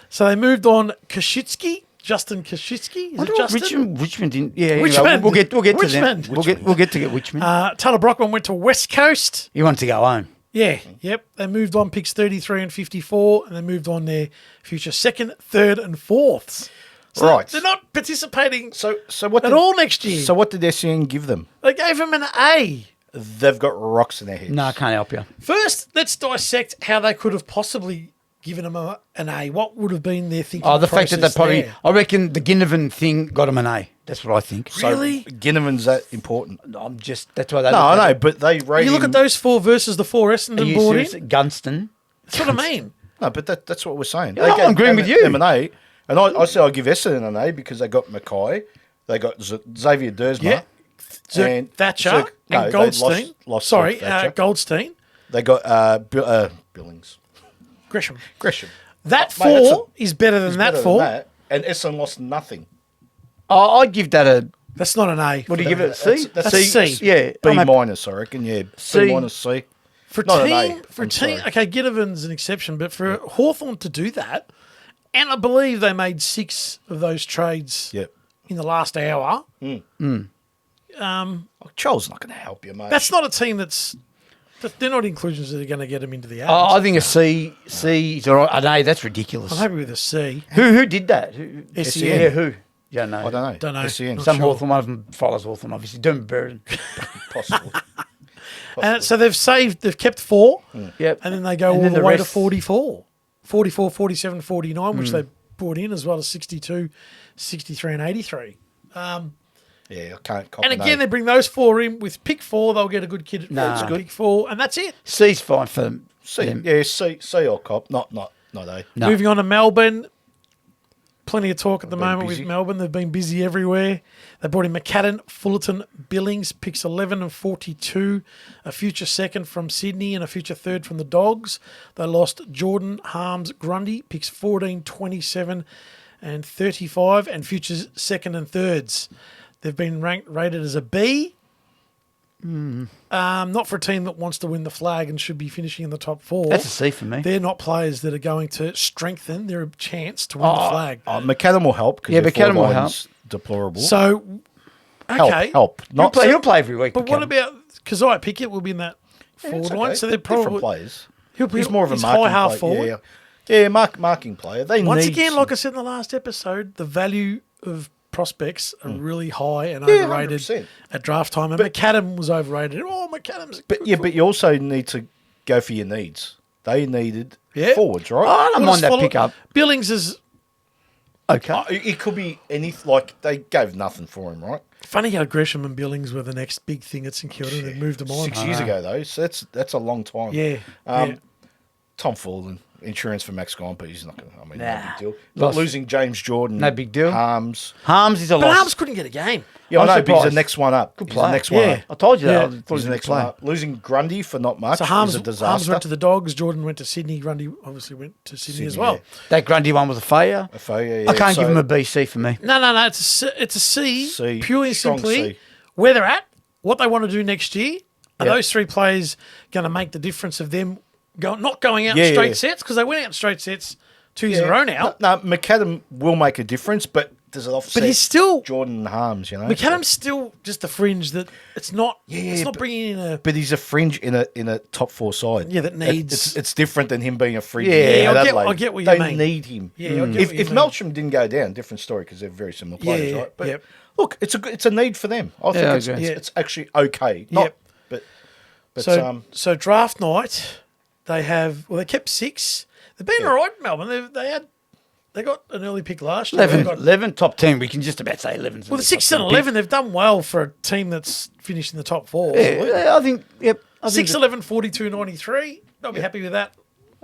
S1: So they moved on Justin Koshitsky. Is
S3: I
S1: it
S3: wonder what
S1: Justin?
S3: Richmond didn't. Yeah, anyway,
S1: Richmond.
S3: we'll get to them.
S1: Richmond.
S3: We'll get to Richmond.
S1: Taylor Brockman went to West Coast.
S3: He wanted to go home.
S1: Yeah, yep. They moved on picks 33 and 54, and they moved on their future second, third, and fourths. So
S2: Right.
S1: they're not participating
S2: So what
S1: at
S2: did,
S1: all next year.
S2: So what did SEN give them?
S1: They gave him an A.
S2: They've got rocks in their heads.
S3: No, I can't help you.
S1: First, let's dissect how they could have possibly given him an A. What would have been their thinking?
S3: Oh, the fact that they
S1: process
S3: probably,
S1: there?
S3: I reckon the Ginnivan thing got him an A. That's what I think.
S2: So
S1: Really?
S2: Ginnivan's that important?
S3: That's why they.
S2: No,
S3: looked
S2: I
S3: at
S2: know,
S3: it.
S2: but they rate
S1: You look
S2: him-
S1: at those 4 versus the 4
S3: Are
S1: Essendon
S3: you
S1: brought
S3: serious?
S1: in.
S3: Gunston.
S1: That's what I mean.
S2: No, but that's what we're saying.
S3: Yeah, I'm agreeing with you.
S2: Them an A, and I say I give Essendon an A because they got Mackay, they got Xavier Dersma,
S1: Yeah.
S2: and
S1: Thatcher
S2: no,
S1: and
S2: they
S1: Goldstein.
S2: lost
S1: Sorry,
S2: Thatcher.
S1: Goldstein.
S2: They got Billings,
S1: Gresham.
S2: Gresham.
S1: That
S2: Mate, that's
S1: 4 is better than that
S2: Better than
S1: 4.
S2: that, and Essendon lost nothing.
S3: Oh, I'd give that a.
S1: That's not an A.
S3: What do you give it? A C?
S2: That's
S1: a C.
S3: Yeah.
S2: B
S3: I'm happy.
S2: minus, I reckon. Yeah,
S3: C.
S2: B minus, C.
S1: For
S2: Not an
S1: team,
S2: A,
S1: for
S2: I'm
S1: team,
S2: sorry.
S1: okay, Ginnivan's an exception, but for Hawthorn to do that, and I believe they made 6 of those trades
S2: Yep.
S1: in the last hour.
S2: Charles not going to help you, mate.
S1: That's not a team they're not inclusions that are going to get them into the A's.
S3: Oh, I think a C. C is all right. An A, that's ridiculous.
S1: I'm happy with a C.
S3: Who did that? Who?
S1: SEN.
S3: Yeah, who? Yeah, no.
S2: I don't know.
S1: Don't know.
S2: SEN.
S1: Not
S3: Some
S1: sure.
S3: Hawthorn, one of them follows Hawthorn, obviously. Dermot Burden.
S2: Possible.
S1: And so they've kept 4,
S3: Yep.
S1: and then they go
S3: And
S1: all
S3: then
S1: the
S3: the
S1: way to
S3: rest-
S1: 44. 44, 47, 49, which they brought in, as well as 62, 63, and 83.
S2: Yeah, I can't cop
S1: And
S2: an
S1: again,
S2: A.
S1: they bring those 4 in. With pick 4, they'll get a good kid at
S3: Nah.
S1: pick 4, and that's it.
S3: C's fine for them.
S2: C.
S3: them.
S2: Yeah, C or cop. Not A.
S3: No.
S1: Moving on to Melbourne. Plenty of talk at the
S2: They've been
S1: moment
S2: busy.
S1: with Melbourne. They've been busy everywhere. They brought in McCadden, Fullerton, Billings, picks 11 and 42, a future second from Sydney and a future third from the Dogs. They lost Jordan, Harms, Grundy, picks 14, 27 and 35, and futures second and thirds. They've been rated as a B. Not for a team that wants to win the flag and should be finishing in the top 4.
S3: That's a C for me.
S1: They're not players that are going to strengthen their chance to win the flag.
S2: McAdam will help.
S3: Yeah, McAdam will help.
S2: Deplorable.
S1: So, okay.
S2: Help. Not
S3: He'll play every week.
S1: But what about Keziah Pickett will be in that forward line? So they're probably
S2: different players.
S1: He's
S2: more of a
S1: he's
S2: marking
S1: high half
S2: player.
S1: forward.
S2: Yeah, marking player. They
S1: Once
S2: need
S1: again,
S2: some-
S1: like I said in the last episode, the value of prospects are really high and
S2: Yeah,
S1: overrated
S2: 100%.
S1: at draft time. And McAdam was overrated. Oh, McAdam's
S2: But you also need to go for your needs. They needed
S1: Yeah.
S2: forwards, right?
S3: I don't mind that
S1: Follow-
S3: pickup.
S1: Billings is
S3: Okay.
S2: It could be anything. Like they gave nothing for him, right?
S1: funny how Gresham and Billings were the next big thing at St Kilda. They moved them on.
S2: 6 years ago, though, so that's a long time.
S1: Yeah. yeah.
S2: Tom Fulton, insurance for Max Gone, but he's not going to. I mean, no
S3: Nah.
S2: big deal. But
S3: Lost.
S2: losing James Jordon,
S3: No big deal.
S2: Harms.
S3: Harms is a
S1: But
S3: loss.
S1: Arms couldn't get a game.
S2: Yeah, I
S3: I'm
S2: know, but he's the
S3: surprised.
S2: next one up.
S3: Good
S2: He's
S3: player.
S2: the next one
S1: Yeah.
S2: up.
S3: I told you that.
S1: Yeah.
S3: I thought he
S2: He's
S3: was
S2: the
S3: a
S2: next
S3: good
S2: one
S3: player.
S2: up. Losing Grundy for not much
S1: So
S2: is
S1: Harms
S2: a disaster.
S1: Harms went to the Dogs. Jordan went to Sydney. Grundy obviously went to Sydney as
S2: Sydney,
S1: well.
S2: yeah.
S3: That Grundy one was a failure.
S2: A failure, yeah.
S3: I can't
S2: So-
S3: give him a BC for me.
S1: No. It's a C.
S2: C.
S1: Purely and
S2: Strong
S1: simply
S2: C.
S1: where they're at, what they want to do next year. Are
S3: Yep.
S1: those 3 players going to make the difference of them not going out
S2: Yeah,
S1: in straight
S2: yeah.
S1: sets? Because they went out in straight sets 2 years in a row now.
S2: No, McAdam will make a difference, but does it offset
S1: But he's still
S2: Jordan and Harms, you know?
S1: McAdam's still just a fringe that it's not. it's not
S2: but-
S1: bringing in a.
S2: But he's a fringe in a top 4 side.
S1: Yeah, that needs-
S2: It's different than him being a fringe.
S3: Yeah,
S2: in
S1: I get-
S2: Adelaide.
S1: I get what you
S2: they
S1: mean.
S2: need him.
S1: Yeah, I get what
S2: If
S1: you mean.
S2: Meltram didn't go down, different story because they're very similar players,
S1: Yeah,
S2: right? But
S1: yep.
S2: look, it's a need for them. I think
S3: I
S2: it's,
S3: agree.
S2: it's, it's actually okay. Not,
S1: Yep.
S2: but
S1: So draft night, they kept 6. They've been all right in Melbourne. They got an early pick last year.
S3: 11, top 10. We can just about say 11.
S1: Well, the 6 and 11, they've done well for a team that's finished in the top 4.
S3: Yeah, I think, yep. I think
S1: 6, 11, 42, 93. They'll be happy with that.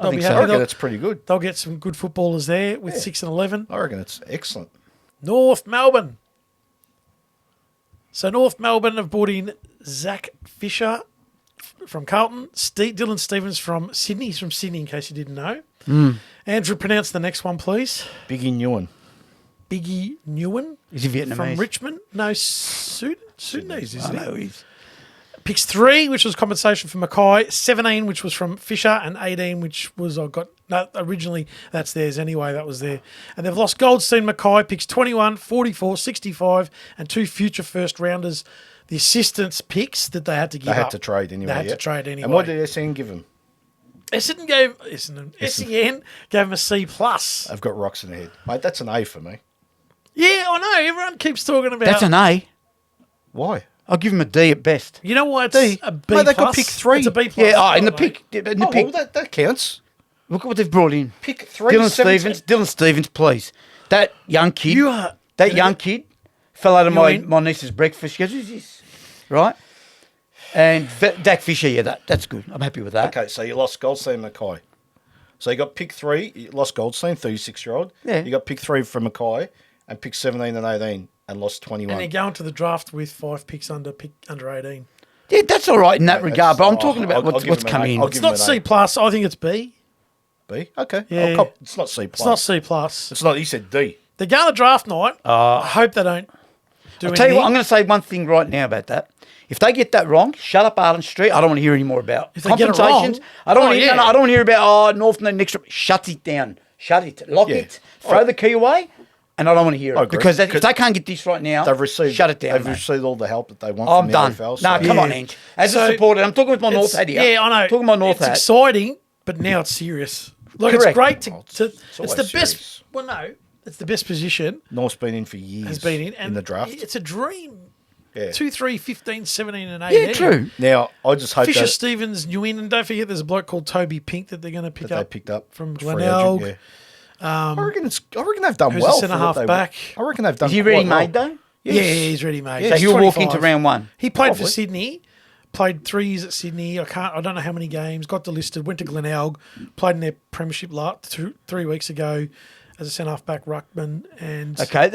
S1: They'll
S3: think
S1: be
S3: so.
S2: I
S1: happy.
S2: reckon it's pretty good.
S1: They'll get some good footballers there with 6 and 11.
S2: I reckon it's excellent.
S1: North Melbourne. So North Melbourne have brought in Zach Fisher from Carlton, Dylan Stevens from Sydney. He's from Sydney, in case you didn't know. Andrew, pronounce the next one, please.
S2: Biggie Nguyen.
S1: Biggie Nguyen
S3: Is he Vietnamese?
S1: from Richmond. No, Sudanese, isn't
S3: I know
S1: he?
S3: he's.
S1: Picks 3, which was compensation for Mackay. 17, which was from Fisher, and 18, which was originally that's theirs anyway. That was there, and they've lost Goldstein. Mackay picks 21, 44, 65, and 2 future first rounders. The assistants picks that they had to give
S2: They had
S1: up.
S2: to trade anyway.
S1: They had
S2: yeah.
S1: to trade anyway.
S2: And what did SN give him?
S1: Essendon gave SEN gave him a C plus.
S2: I've got rocks in the head. Mate, that's an A for me.
S1: Yeah, I know. Everyone keeps talking about.
S3: That's an A.
S2: Why?
S3: I'll give him a D at best.
S1: You know why it's
S2: D.
S1: a B
S2: Mate, they got
S1: plus?
S2: pick 3.
S1: It's a B plus.
S3: Yeah, in the
S1: by the way.
S3: pick. In the
S2: Oh,
S3: pick.
S2: well, that counts.
S3: Look at what they've brought in.
S2: Pick 3.
S3: Dylan Stevens, please. That young kid.
S1: You are
S3: That young kid fell out of my
S1: in?
S3: niece's breakfast. She goes, who's this? Right? And Dak Fisher, yeah, that's good. I'm happy with that.
S2: Okay, so you lost Goldstein and Mackay. So you got pick 3, you lost Goldstein, 36-year-old.
S3: Yeah.
S2: You got pick 3 from Mackay and pick 17 and 18 and lost 21.
S1: And they're going to the draft with 5 picks under 18.
S3: Yeah, that's all right in that regard, but I'm
S2: I'll-
S3: talking about
S2: I'll give
S3: what's
S2: him an
S3: coming
S2: A.
S3: in.
S2: I'll
S1: It's
S2: give him
S1: not
S2: an
S1: C
S2: A.
S1: plus. I think it's B.
S2: B? Okay.
S1: Yeah.
S2: It's not C+.
S1: It's not C plus.
S2: It's not, he said D.
S1: They're going to draft night. I hope they don't do
S3: I'll tell you what, I'm
S1: anything.
S3: going to say one thing right now about that. If they get that wrong, shut up Arden Street. I don't want to hear any more about
S1: If they get it
S3: compensations.
S1: wrong,
S3: I don't want to
S1: oh,
S3: hear,
S1: yeah.
S3: I don't want to hear about North and next. Shut it down. Shut it. Lock
S2: Yeah.
S3: it. Throw the key away. And I don't want to hear
S2: I
S3: it
S2: agree.
S3: because if
S2: 'Cause
S3: they can't get this right now,
S2: They've received.
S3: shut it down.
S2: They've
S3: mate.
S2: received all the help that they want
S3: I'm
S2: from the
S3: done.
S2: AFL.
S3: No,
S2: so-
S3: come on,
S1: Yeah.
S3: Ange. As
S1: So,
S3: a supporter, I'm talking with my North hat here.
S1: Yeah, I know.
S3: Talking my North
S1: it's
S3: hat.
S1: exciting, but now it's serious. Look,
S3: Correct.
S1: it's great to. It's
S2: always
S1: the best.
S2: serious.
S1: Well, no, it's the best position
S2: North's been in for years.
S1: has been in, and
S2: the draft.
S1: It's a dream.
S2: Yeah.
S1: 2, 3, 15, 17, and 18.
S3: Yeah, true.
S2: Now, I just hope
S1: Fisher,
S2: that
S1: Stevens, Nguyen, and don't forget there's a bloke called Toby Pink that they're going to pick
S2: they
S1: up
S2: picked up
S1: from
S2: free
S1: Glenelg.
S2: agent, yeah. I reckon they've done
S1: who's a
S2: well. for
S1: centre-half
S2: what they-
S1: back.
S2: I reckon they've done.
S3: Is he ready
S2: quite well.
S3: made though?
S1: Yeah, he's ready, mate.
S2: Yeah,
S3: So
S1: He's
S3: he'll walk
S1: 25.
S3: into round one.
S1: He played for
S2: Probably.
S1: Sydney, played 3 years at Sydney. I don't know how many games. Got delisted. Went to Glenelg, played in their premiership 3 weeks ago as a centre half back ruckman. And
S3: Okay,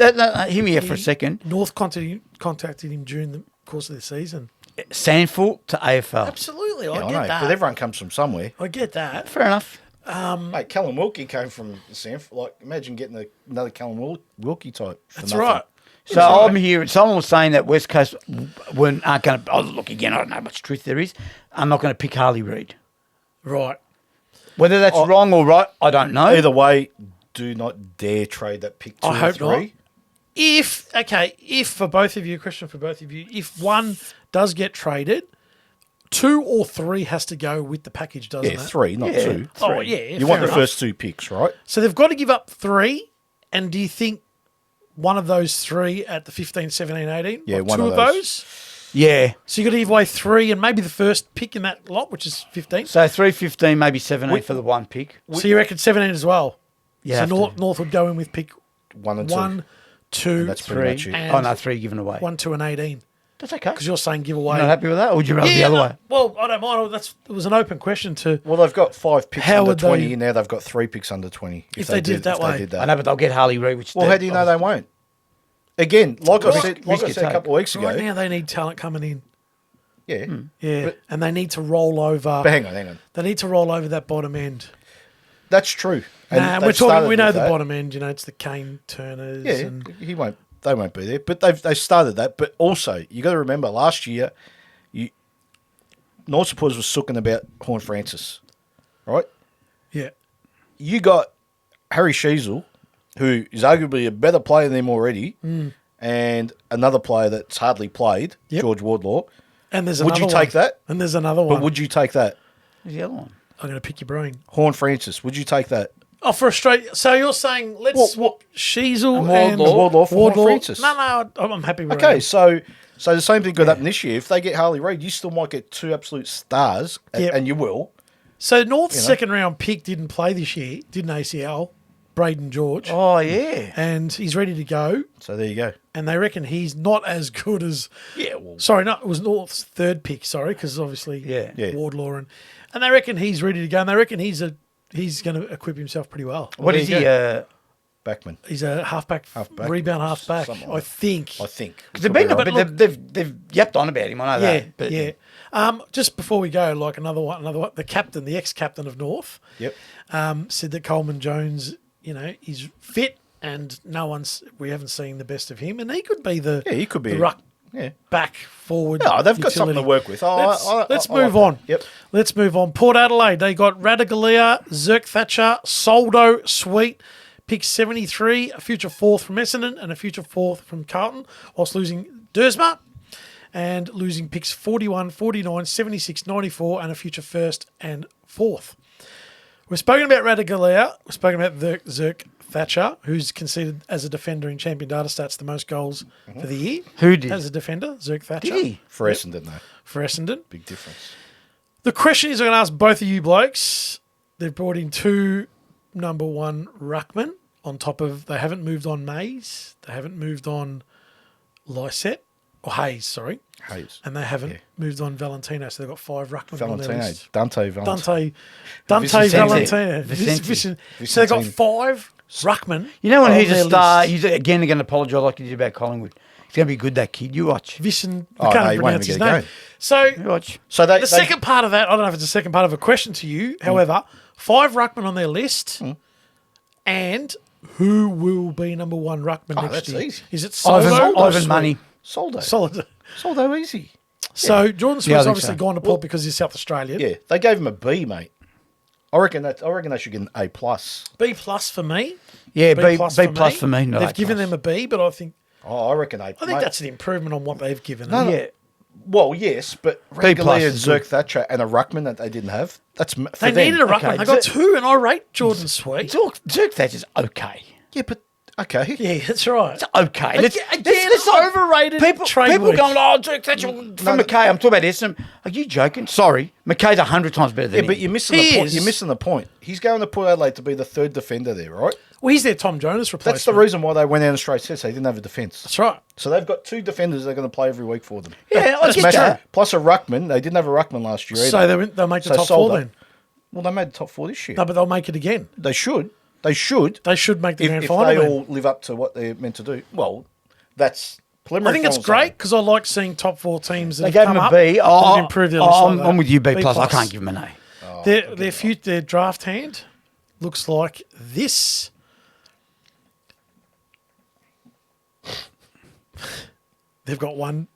S3: hear me out for a second.
S1: North contacted him during the course of the season.
S3: Sandford to AFL.
S1: Absolutely,
S2: Yeah,
S1: I
S2: I
S1: get
S2: know,
S1: that.
S2: but everyone comes from somewhere.
S1: I get that.
S3: Fair enough.
S2: Mate, Callum Wilkie came from Sanford. Like, imagine getting another Callum Wilkie type. For
S1: That's
S2: nothing.
S1: right.
S3: So I'm hearing someone was saying that West Coast aren't going to. Oh, look again. I don't know how much truth there is. I'm not going to pick Harley Reid.
S1: Right.
S3: Whether that's wrong or right, I don't know.
S2: Either way, do not dare trade that pick 2
S1: I
S2: or
S1: hope
S2: 3.
S1: not. If for both of you, question for both of you, if one does get traded, 2 or 3 has to go with the package, doesn't it?
S2: 3, not 2.
S1: Oh, yeah.
S2: You want the
S1: enough.
S2: first 2 picks, right?
S1: So they've got to give up 3, and do you think one of those 3 at the 15, 17, 18?
S2: Yeah,
S1: Like
S2: one
S1: 2
S2: of
S1: of
S2: those.
S1: those?
S3: Yeah.
S1: So you've got to give away 3 and maybe the first pick in that lot, which is 15.
S3: So 315, maybe 17 for the one pick.
S1: So you reckon 17 as well?
S3: You
S1: so
S3: have to.
S1: North would go in with pick
S2: 1 and 2.
S1: 1, 2,
S2: That's pretty much it.
S1: and
S3: Oh, no, 3 given away.
S1: 1, 2, and 18.
S3: That's okay.
S1: Because you're saying give away.
S3: You're not happy with that? Or would you rather the other way?
S1: Well, I don't mind. It was an open question to.
S2: Well, they've got 5 picks
S1: How
S2: under
S1: would
S2: 20.
S1: they-
S2: Now they've got 3 picks under 20.
S1: If they did it that way.
S3: I know, but they'll get Harley Reid, which
S2: Well, how do you know they won't? Again, like I said
S3: risk
S2: a
S3: you take.
S2: couple of weeks ago.
S1: Right now, they need talent coming in.
S2: Yeah.
S1: Yeah, and they need to roll over.
S2: But hang on.
S1: They need to roll over that bottom end.
S2: That's true. And
S1: Nah,
S2: they've
S1: we're talking.
S2: started
S1: We know
S2: with
S1: the
S2: that.
S1: bottom end. You know, it's the Kane Turners.
S2: Yeah,
S1: And
S2: he won't. They won't be there. But they've started that. But also, you got to remember last year, North supporters were sooking about Horn Francis, right?
S1: yeah,
S2: You got Harry Sheasel, who is arguably a better player than him already, and another player that's hardly played,
S1: Yep.
S2: George Wardlaw.
S1: and there's
S2: Would
S1: another
S2: you take
S1: one.
S2: that?
S1: And there's another
S2: But
S1: one.
S2: would you take that?
S3: Who's the other one?
S1: I'm going to pick your brain.
S2: Horn Francis, would you take that?
S1: Oh, for Australia. So you're saying let's swap Sheasel and
S2: Wardlaw for Horn Francis.
S1: No, I'm happy with
S2: Okay,
S1: it.
S2: so the same thing could happen this year. If they get Harley Reid, you still might get 2 absolute stars,
S1: Yep.
S2: and you will.
S1: So North's second round pick didn't play this year, didn't ACL, Braden George.
S3: Oh, yeah.
S1: And he's ready to go.
S2: So there you go.
S1: And they reckon he's not as good as.
S2: Yeah, well,
S1: Sorry, no, it was North's third pick. Sorry, because obviously
S3: Yeah.
S1: Wardlaw and they reckon he's ready to go. And they reckon he's going to equip himself pretty well.
S3: What
S2: there
S3: is
S2: you
S3: he?
S2: Backman.
S1: He's a halfback. Rebound halfback.
S2: Something
S1: I
S2: like
S1: think.
S2: I think.
S3: They've been,
S1: But
S3: but
S1: look-
S3: they've yapped on about him. I know
S1: Yeah,
S3: that. But
S1: yeah. Just before we go, like another one. The ex-captain of North,
S2: Yep.
S1: said that Coleman Jones, is fit, and we haven't seen the best of him, and he could be
S2: He could be.
S1: the ruck
S2: Yeah.
S1: back forward.
S2: No, they've got something to
S1: utility.
S2: work with.
S1: Let's
S2: I
S1: move
S2: like
S1: on.
S2: that. Yep.
S1: Let's move on. Port Adelaide, they got Radaglia, Zirk Thatcher, Soldo, Sweet, pick 73, a future 4th from Essendon, and a future 4th from Carlton, whilst losing Dersma and losing picks 41, 49, 76, 94, and a future 1st and 4th. We've spoken about Radaglia. We've spoken about Zirk Thatcher, who's conceded as a defender in Champion Data Stats the most goals for the year.
S3: Who did?
S1: As a defender, Zirk Thatcher.
S3: Did he?
S2: For Essendon, though.
S1: For Essendon.
S2: Big difference.
S1: The question is, I'm going to ask both of you blokes. They've brought in 2 number 1 ruckmen on top of, they haven't moved on Mays. They haven't moved on Lysette, or Hayes, sorry.
S2: Hayes.
S1: And they haven't moved on Valentino. So they've got 5 ruckmen on their
S2: Valentino.
S1: list.
S2: Dante Valentino.
S1: Dante
S3: Vicente.
S1: Valentino.
S3: Vicente.
S1: So they've got 5 ruckmen.
S3: You know when
S1: on
S3: he's a
S1: their
S3: star,
S1: list.
S3: he's again going to apologise like he did about Collingwood. He's going to be good, that kid. You watch.
S1: Vicen,
S2: Oh,
S1: I can't
S2: no,
S1: even
S2: he won't
S1: pronounce
S2: even
S1: his
S2: get a
S1: name.
S2: game.
S1: So
S3: You watch.
S2: So they,
S1: the second part of that, I don't know if it's the second part of a question to you. However, 5 ruckmen on their list, and who will be number 1 ruckman next
S2: that's
S1: year?
S2: easy.
S1: Is it Soldo?
S3: Ivan,
S1: or
S3: Ivan
S1: Sweet?
S3: Money.
S2: Soldo.
S1: Solid.
S2: Soldo easy.
S1: So Jordan
S3: Yeah, I
S1: Sweet's
S3: think
S1: obviously
S3: so.
S1: gone to Port because he's South Australian.
S2: Yeah, they gave him a B, mate. I reckon they should get an A plus.
S1: B plus for me.
S3: Yeah, B
S1: plus
S3: for me. No,
S1: They've
S3: A
S1: given
S3: plus.
S1: them a B, but I think
S2: Oh, I reckon A.
S1: that's an improvement on what they've given
S2: No,
S1: them.
S2: no.
S3: Yeah.
S2: Well, yes, but
S3: B plus
S2: Regalia,
S3: is
S2: Zirk Thatcher, and a ruckman that they didn't have. That's for
S1: They
S2: them.
S1: needed a ruckman.
S3: Okay,
S1: They got
S3: Zirk-
S1: 2, and I rate Jordan Sweet.
S3: Zirk Thatcher's okay.
S2: Yeah, but okay.
S1: Yeah, that's right.
S3: It's okay.
S1: Again, overrated
S3: People
S1: trade
S3: going,
S1: work.
S3: oh, Zirk Thatcher from McKay. I'm talking about Essendon. Are you joking? Sorry. McKay's 100 times better than
S2: Yeah,
S3: him.
S2: but you're missing
S1: He
S2: the point.
S1: is.
S2: You're missing the point. He's going to Port Adelaide to be the 3rd defender there, right?
S1: Well, he's their Tom Jonas replacement.
S2: That's the reason why they went down a straight set. They didn't have a defence.
S1: That's right.
S2: So they've got 2 defenders that are going to play every week for them.
S3: Yeah, I
S2: That's
S3: get
S2: massive.
S3: that.
S2: Plus a ruckman. They didn't have a ruckman last year either.
S1: So they'll make the
S2: So
S1: top
S2: sold
S1: 4
S2: it.
S1: then.
S2: Well, they made the top 4 this year.
S1: No, but they'll make it again.
S2: They should. They should.
S1: They should make the grand
S2: If
S1: final.
S2: they
S1: then.
S2: all live up to what they're meant to do. Well, that's preliminary.
S1: I think it's
S2: finals,
S1: great
S2: though.
S1: because I like seeing top 4 teams that
S3: They
S1: have
S3: gave
S1: come
S3: him a
S1: up
S3: B.
S1: and have improved their list like that.
S3: I'm with you, B+.
S1: plus.
S3: I can't give him an A.
S1: Their draft hand looks like this. They've got one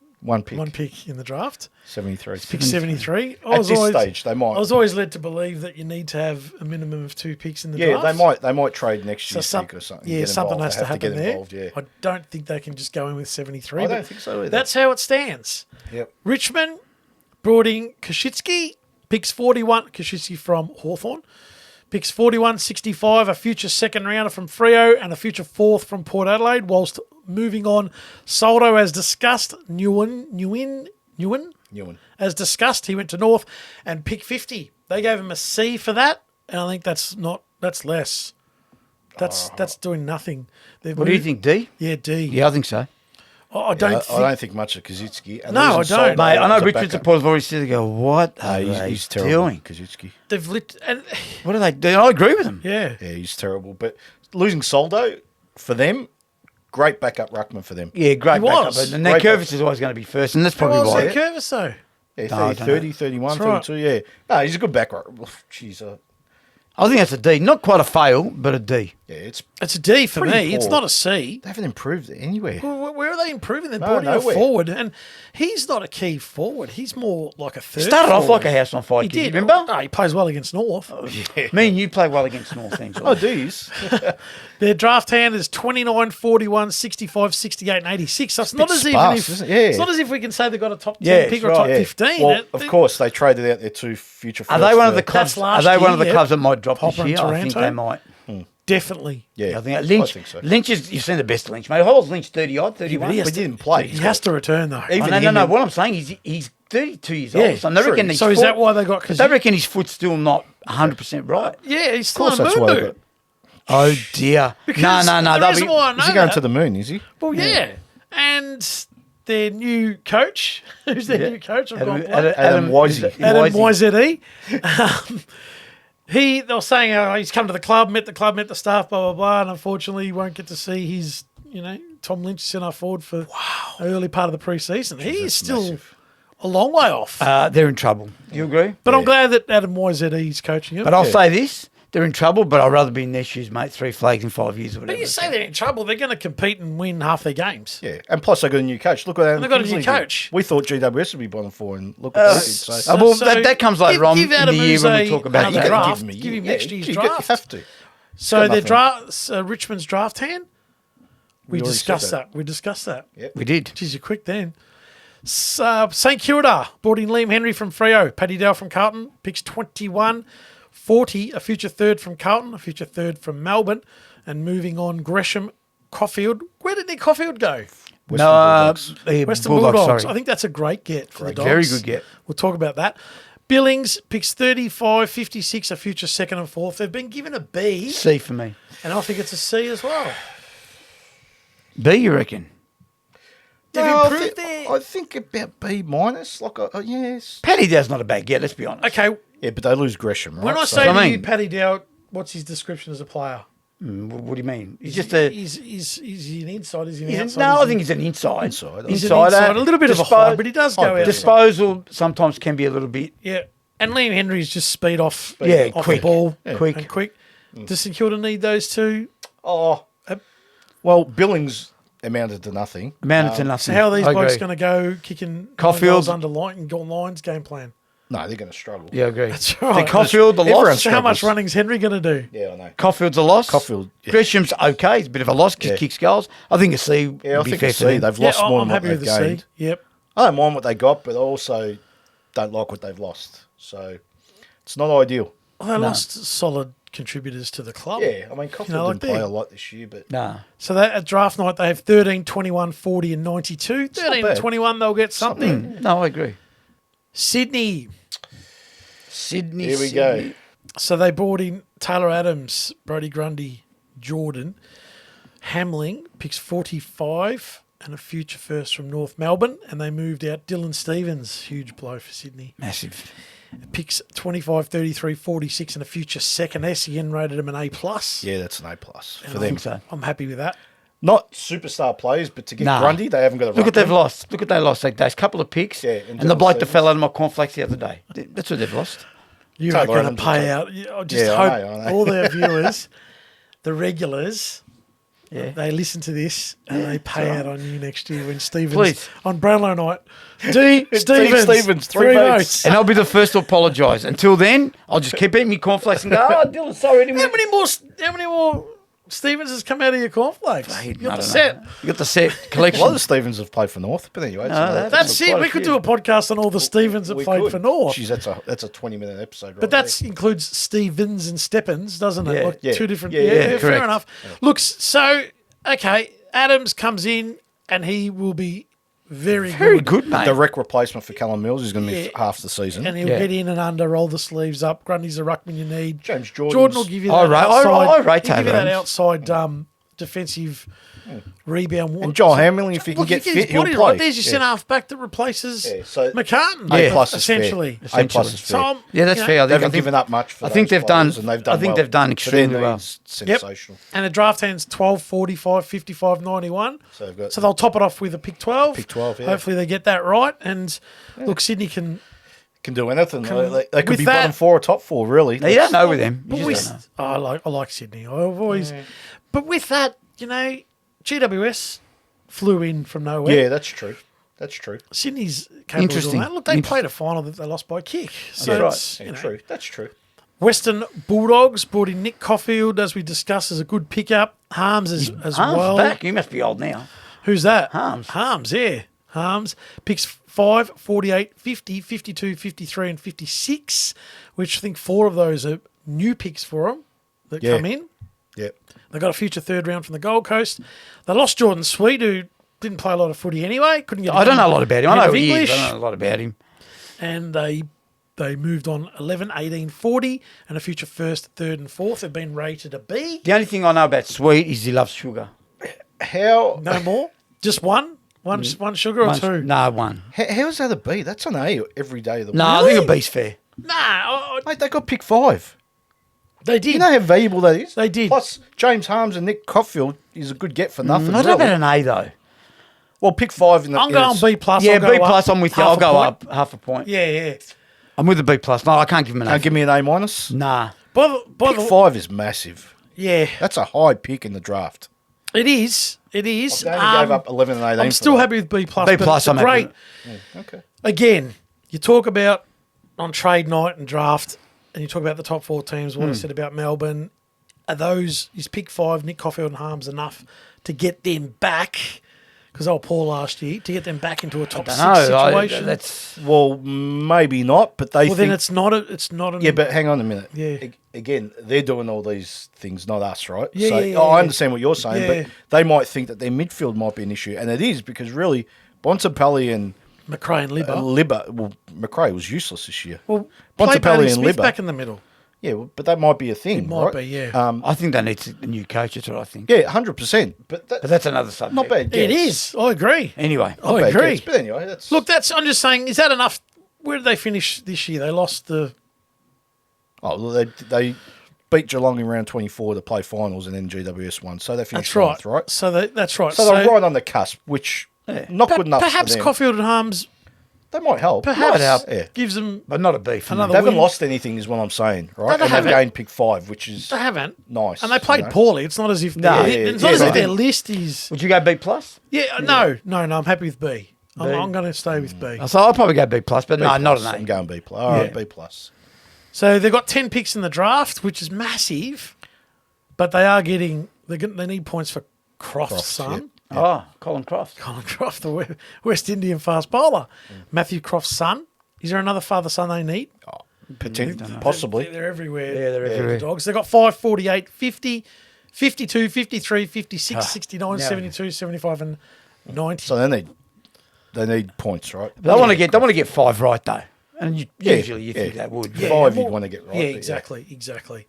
S2: pick.
S1: one pick in the draft.
S2: 73.
S1: Pick 73.
S2: At this stage, they might.
S1: I was always led to believe that you need to have a minimum of 2 picks in the
S2: Yeah,
S1: draft.
S2: they might trade next year's pick or something.
S1: Yeah,
S2: get
S1: something
S2: involved.
S1: has to happen there.
S2: Yeah.
S1: I don't think they can just go in with 73.
S2: I
S1: but
S2: don't think so either.
S1: That's how it stands.
S2: Yep.
S1: Richmond brought in Koshitsky, picks 41, Koshitsky from Hawthorn. Picks 41, 65, a future second rounder from Freo and a future fourth from Port Adelaide, whilst moving on, Soldo, as discussed, Nguyen, as discussed, he went to North and pick 50. They gave him a C for that, and I think that's less. That's doing nothing.
S3: What do you think, D?
S1: Yeah, D.
S3: Yeah, I think so.
S1: I don't
S2: think much of Koszyczki.
S1: No, I don't.
S3: Mate, I know Richard supporters have already said, they go, what are they
S2: he's terrible,
S3: doing?
S2: Koszyczki.
S1: They've lit and
S3: What are they doing? I agree with them.
S1: yeah.
S2: Yeah, he's terrible. But losing Soldo, for them, great backup ruckman for them.
S3: Yeah, great
S1: He
S3: backup.
S1: was.
S3: And
S2: Great
S3: Curvis is always going to be first, and that's probably
S1: What was
S3: why.
S1: that Curvis though?
S2: Yeah,
S3: No, I don't
S2: 30, 31,
S1: That's right.
S2: 32, yeah. No, he's a good back ruck. Jeez,
S3: I think that's a D. Not quite a fail, but a D.
S2: yeah, it's
S1: It's a D for
S2: Pretty
S1: me. It's
S2: poor.
S1: not a C.
S2: they haven't improved anywhere.
S1: Well, where are they improving? They're
S2: No,
S1: brought in a
S2: nowhere.
S1: forward, and he's not a key forward. He's more like a third.
S3: Started off
S1: forward.
S3: like a house on fire.
S1: He
S3: kid,
S1: did.
S3: remember?
S1: No, he plays well against North.
S3: Me and you play well against North End.
S2: Oh, geez.
S1: Their draft hand is 29, 41, 65, 68, and 86. So it's not as
S2: sparse,
S1: if
S2: isn't it? Yeah.
S1: it's not as if we can say they've got a top 10
S3: Yeah,
S1: pick
S3: that's
S1: or a top
S3: right.
S1: 15.
S2: Well, of course, they traded out their 2 future
S3: Are
S2: firsts
S3: they one of
S2: for-
S3: the clubs?
S1: That's last
S3: Are they one of the
S1: year,
S3: clubs that might drop
S1: Hopper
S3: this year?
S1: and
S3: I think
S1: Taranto.
S3: they might.
S1: Definitely.
S2: Yeah,
S3: I think Lynch.
S2: I think so.
S3: Lynch is. You've seen the best of Lynch, mate. How old's Lynch? 30-odd, 31.
S1: But he
S2: But he didn't play.
S1: He has to return though.
S2: Even
S3: no.
S2: him-
S3: What I'm saying is he's 32 years
S1: Yeah,
S3: old. So they
S2: true.
S3: reckon his
S1: So is
S3: foot,
S1: that why they got?
S3: They reckon his foot's still not 100% right.
S1: Yeah, he's
S2: Of
S1: still
S2: course,
S1: a
S2: that's
S1: moon
S2: why they
S1: boot.
S2: got.
S3: Oh dear. No.
S1: The
S3: They'll
S1: reason
S3: be,
S1: why I know
S2: Is he going
S1: that-
S2: to the moon? Is he?
S1: Well, yeah. And their new coach, who's their new coach? I've gone blank.
S2: Adam Wisey.
S1: Adam YZE. They were saying he's come to the club, met the staff, blah, blah, blah, and unfortunately he won't get to see his, Tom Lynch centre forward for the early part of the pre-season. He's
S2: that's
S1: still
S2: massive.
S1: a long way off.
S3: they're in trouble. Do you agree?
S1: but I'm glad that Adam YZE is coaching him.
S3: But I'll say this. They're in trouble, but I'd rather be in their shoes, mate. 3 flags in 5 years or whatever.
S1: But you say they're in trouble, they're going to compete and win half their games.
S2: Yeah, and plus they got a new coach. Look what Adam
S1: They've got a new
S2: Kingsley did.
S1: coach.
S2: We thought GWS would be bottom 4, and look what they did. So,
S3: well,
S1: So
S3: that comes later on in the
S1: Adam
S3: year when we
S1: Uze
S3: talk about
S1: another
S3: that.
S1: draft.
S2: him a
S1: Give him
S2: year.
S1: next year's
S2: You
S1: draft.
S2: have to.
S1: So
S2: got
S1: their
S2: nothing.
S1: draft, Richmond's draft hand, we
S2: already
S1: discussed
S2: said
S1: that. We discussed that.
S2: Yep.
S3: We did.
S1: Geez, you're quick then. St Kilda brought in Liam Henry from Freo, Paddy Dale from Carlton, picks 21, 40, a future third from Carlton, a future third from Melbourne, and moving on, Gresham, Caulfield. Where did Nick Caulfield go?
S2: Western Bulldogs.
S1: Western
S3: Bulldogs,
S1: Bulldogs.
S3: sorry.
S1: I think that's a great get for the Dogs.
S3: Very good get.
S1: We'll talk about that. Billings picks 35, 56, a future second and fourth. They've been given a B,
S3: C for me.
S1: and I think it's a C as well.
S3: B, you reckon?
S1: They've
S2: No,
S1: improved there.
S2: I think about B minus. Like, yes.
S3: Paddy Dale's not a bad get, let's be honest.
S1: Okay,
S2: Yeah, but they lose Gresham, right?
S1: when I
S2: So-
S1: say
S3: I
S1: to
S3: mean-
S1: you, Paddy Dow, what's his description as a player?
S3: What do you mean? He's just a...
S1: Is he an inside? Is he an
S3: He's
S1: outside?
S3: no,
S1: Is
S3: I
S1: he-
S3: think he's an inside.
S2: Inside.
S1: he's an inside. A little bit of a hybrid. He does go
S2: hybrid.
S1: out.
S3: Disposal sometimes can be a little bit...
S1: Yeah, and Liam Henry's just speed off.
S3: Yeah,
S1: off
S3: quick.
S1: the ball,
S3: Yeah. Quick.
S1: and quick. Does St Kilda need those two?
S2: Oh, well, Billings amounted to nothing.
S3: Amounted to nothing.
S1: So how are these
S3: I
S1: blokes
S3: agree.
S1: going to go kicking
S3: Caulfield.
S1: goals under Lions game plan?
S2: No, they're going to struggle.
S3: Yeah, I agree.
S1: That's right.
S3: The Caulfield, the
S2: Everyone
S3: loss.
S1: So how much
S2: struggles.
S1: running's Henry going to do?
S2: Yeah, I know.
S3: Caulfield's a loss.
S2: Caulfield, yeah.
S3: Gresham's okay. He's a bit of a loss because
S2: Yeah.
S3: kicks goals. I think a C would
S2: Yeah, I
S3: be
S2: think
S3: fair
S2: a
S3: for
S2: C.
S3: them.
S2: They've lost more
S1: I'm
S2: than what
S1: happy with
S2: they've
S1: the
S2: gained.
S1: C. Yep.
S2: I don't mind what they got, but I also don't like what they've lost. So it's not ideal.
S1: Well, they lost solid contributors to the club.
S2: Yeah, I mean, Caulfield
S1: like
S2: didn't play
S1: they-
S2: a lot this year, but
S3: Nah.
S1: So that at draft night, they have 13, 21, 40, and 92. 13 and
S2: bad.
S1: 21, they'll get something.
S3: No, I agree.
S1: Sydney.
S3: Sydney.
S2: here we
S3: Sydney.
S2: go.
S1: So they brought in Taylor Adams, Brodie Grundy, Jordan. Hamling picks 45 and a future first from North Melbourne. And they moved out Dylan Stevens, huge blow for Sydney.
S3: Massive.
S1: Picks 25, 33, 46 and a future second. SEN rated him an A+.
S2: Yeah, that's an A+ for
S3: I
S2: them.
S3: think so.
S1: I'm happy with that.
S2: Not superstar players, but to get
S3: Nah.
S2: Grundy, they haven't got a
S3: Look what they've
S2: ruckman.
S3: lost. Look what they lost. They a couple of picks.
S2: Yeah,
S3: and
S2: and
S3: the bloke that
S2: Stevens.
S3: fell out of my cornflakes the other day. That's what they've lost.
S1: You
S2: Taylor
S1: are going
S2: Adams
S1: to
S2: will
S1: pay
S2: take-
S1: out. I just
S2: Yeah,
S1: hope
S2: I know.
S1: all their viewers, the regulars,
S3: Yeah.
S1: they listen to this and they pay out on you next year when Stevens
S3: Please.
S1: on Brownlow night. D. Stevens,
S2: Stevens,
S1: 3
S2: 3
S1: votes.
S3: And I'll be the first to apologise. Until then, I'll just keep eating my cornflakes and go, oh, Dylan, sorry.
S1: How many more Stevens has come out of your cornflakes? You got the set.
S3: You got the set
S2: A
S3: collection.
S2: lot of the Stevens have played for North, but anyway.
S1: That's it. We could do a podcast on all the Stevens that played for North.
S2: Jeez, that's a 20-minute episode. Right
S1: But that includes Stevens and Steppens, doesn't it?
S3: Yeah.
S1: Like
S2: Yeah.
S1: two different.
S2: Yeah,
S1: Yeah,
S3: correct.
S1: fair enough. Look, so okay, Adams comes in and he will be very
S3: good, mate.
S2: direct replacement for Callum Mills is going to be
S1: Yeah.
S2: half the season.
S1: and he'll
S3: Yeah.
S1: get in and under, roll the sleeves up. Grundy's the ruckman you need.
S2: James Jordon's-
S1: Jordan will give you that
S3: I rate
S1: outside. He'll give you that
S3: Adams.
S1: outside defensive rebound.
S2: And Joel Hamling, if he can
S1: Look,
S2: get
S1: his
S2: fit, he'll
S1: body
S2: play.
S1: right. There's your centre half back that replaces
S2: Yeah, so
S1: McCartan.
S2: A plus is
S1: essentially.
S2: fair. A plus is
S1: So
S2: fair.
S1: I'm,
S3: Yeah, that's
S1: you know,
S3: fair.
S2: They haven't given up much for
S3: I think
S2: those
S3: they've done.
S2: players, and they've done
S3: I think
S2: well.
S3: they've done
S2: For their
S3: extremely well.
S2: needs, sensational.
S1: And the draft hand's 12, 45, 55, 91.
S2: So they've got-
S1: they'll top it off with a pick 12.
S2: Pick 12, yeah.
S1: Hopefully they get that right. And look, Sydney can.
S2: Can do anything. They could
S1: with
S2: be
S1: that-
S2: bottom 4 or top 4, really.
S3: Now, you don't know with them. You
S1: But
S3: just
S1: with,
S3: don't know.
S1: I like Sydney. I've always. But with that, GWS flew in from nowhere.
S2: Yeah, that's true. That's true.
S1: Sydney's capable of doing
S3: Interesting.
S1: that. Look, they played a final that they lost by a kick. So
S2: Yeah,
S1: it's,
S2: right.
S1: you know.
S2: True. That's true.
S1: Western Bulldogs brought in Nick Caulfield, as we discussed, as a good pickup. Harms as
S3: Harm's
S1: well.
S3: back. You must be old now.
S1: Who's that?
S3: Harms.
S1: Harms, yeah. Harms picks 5, 48, 50, 52, 53, and 56, which I think 4 of those are new picks for them that
S2: Yeah.
S1: come in.
S2: Yeah.
S1: They got a future third round from the Gold Coast. They lost Jordan Sweet, who didn't play a lot of footy anyway. Couldn't get.
S3: I don't know a lot about him. I
S1: bit
S3: know
S1: of
S3: who he is.
S1: English.
S3: I don't know a lot about him.
S1: And they moved on 11, 18, 40, and a future first, third, and fourth. They've been rated a B.
S3: The only thing I know about Sweet is he loves sugar.
S2: How
S1: No more. Just one sugar or two.
S3: No, one.
S2: how's that a B? That's an A every day of the week.
S3: No, I think a B's fair.
S1: Nah,
S2: Mate, they got pick 5.
S1: they did.
S2: You know how valuable that is?
S1: They did.
S2: Plus, James Harms and Nick Caulfield is a good get for nothing.
S3: I don't know
S2: really.
S3: about an A though.
S2: Well, pick 5 in the
S1: I'm going B plus.
S3: Yeah,
S1: I'll go
S3: B plus.
S1: up
S3: I'm with you.
S1: half
S3: I'll
S1: a
S3: go
S1: point.
S3: up half a point.
S1: Yeah.
S3: I'm with the B plus. No, I can't give him an A.
S2: Give me an A minus.
S3: Nah.
S1: By
S2: Pick
S1: the
S2: 5 is massive.
S1: yeah,
S2: That's a high pick in the draft.
S1: it is. It is.
S2: They only gave up 11 and 18.
S1: I'm
S2: for
S1: still
S2: that.
S1: happy with B plus.
S3: B
S1: but
S3: plus,
S1: it's a
S3: I'm happy
S1: great.
S3: with
S2: Okay.
S1: Again, you talk about on trade night and draft, and you talk about the top 4 teams. What I said about Melbourne, are those is pick 5, Nick Caulfield and Harms enough to get them back? Because they were poor last year to get them back into a top 6 situation.
S3: That's
S2: Well, maybe not, but they
S1: well,
S2: think...
S1: then it's not. It's not. An,
S2: Yeah, but hang on a minute.
S1: Yeah.
S2: Again, they're doing all these things, not us, right?
S1: Yeah,
S2: so
S1: yeah,
S2: I
S1: yeah.
S2: understand what you're saying,
S1: Yeah.
S2: but they might think that their midfield might be an issue, and it is because really, Bontempelli and
S1: McRae and Libba.
S2: Libba, well, McRae was useless this year.
S1: Well, play
S2: Bontempelli
S1: Bailey
S2: and
S1: Smith
S2: Libba.
S1: back in the middle.
S2: Yeah, well, but that might be a thing,
S1: It might
S2: right?
S1: be, yeah.
S3: I think they need a new coach. That's what I think.
S2: Yeah, 100%. But
S3: But that's another subject.
S2: not bad.
S1: It
S2: guess.
S1: is. I agree.
S3: Anyway,
S1: I
S2: Not bad
S1: agree.
S2: guess, but anyway, that's
S1: Look, I'm just saying. Is that enough? Where did they finish this year? They lost the.
S2: Oh, well, they beat Geelong in round 24 to play finals, and then GWS won, so they finished
S1: That's right.
S2: ninth, right?
S1: So that's right.
S2: So they're right on the cusp, which not good enough.
S1: Perhaps
S2: for them.
S1: Caulfield and Harms
S2: They might help.
S1: perhaps
S2: help. Yeah.
S1: gives them.
S3: but not a B for me.
S1: Another
S2: They haven't
S1: win.
S2: lost anything, is what I'm saying, right?
S1: they
S2: And they've
S1: haven't.
S2: gained pick 5, which is
S1: They haven't.
S2: nice.
S1: And they played
S2: you know?
S1: poorly. It's not as if
S3: No,
S1: it's
S2: yeah,
S1: not as
S2: they
S1: if their
S2: did.
S1: list is.
S3: Would you go B plus?
S1: Yeah, no. I'm happy with B. I'm going to stay with B.
S3: So I'll probably go B plus, but
S2: B
S3: no, not
S2: plus.
S3: an A.
S2: I'm going B plus. All right,
S1: Yeah.
S2: B plus.
S1: So they've got 10 picks in the draft, which is massive, but they are getting. They need points for Croft's son.
S3: Oh, Colin Croft.
S1: Colin Croft, the West Indian fast bowler. Matthew Croft's son. Is there another father-son they need?
S2: Possibly.
S1: They're everywhere.
S3: Yeah, they're
S1: the
S3: everywhere.
S1: Dogs. They've got 5, 48, 50, 52, 53, 56, 69,
S3: no.
S1: 72, 75, and 90.
S2: So they need points, right?
S3: They want to get 5 right though, and usually you think
S2: yeah.
S3: they would.
S2: Yeah.
S3: Yeah.
S2: 5 you'd want to get right.
S1: Yeah,
S2: but
S1: exactly.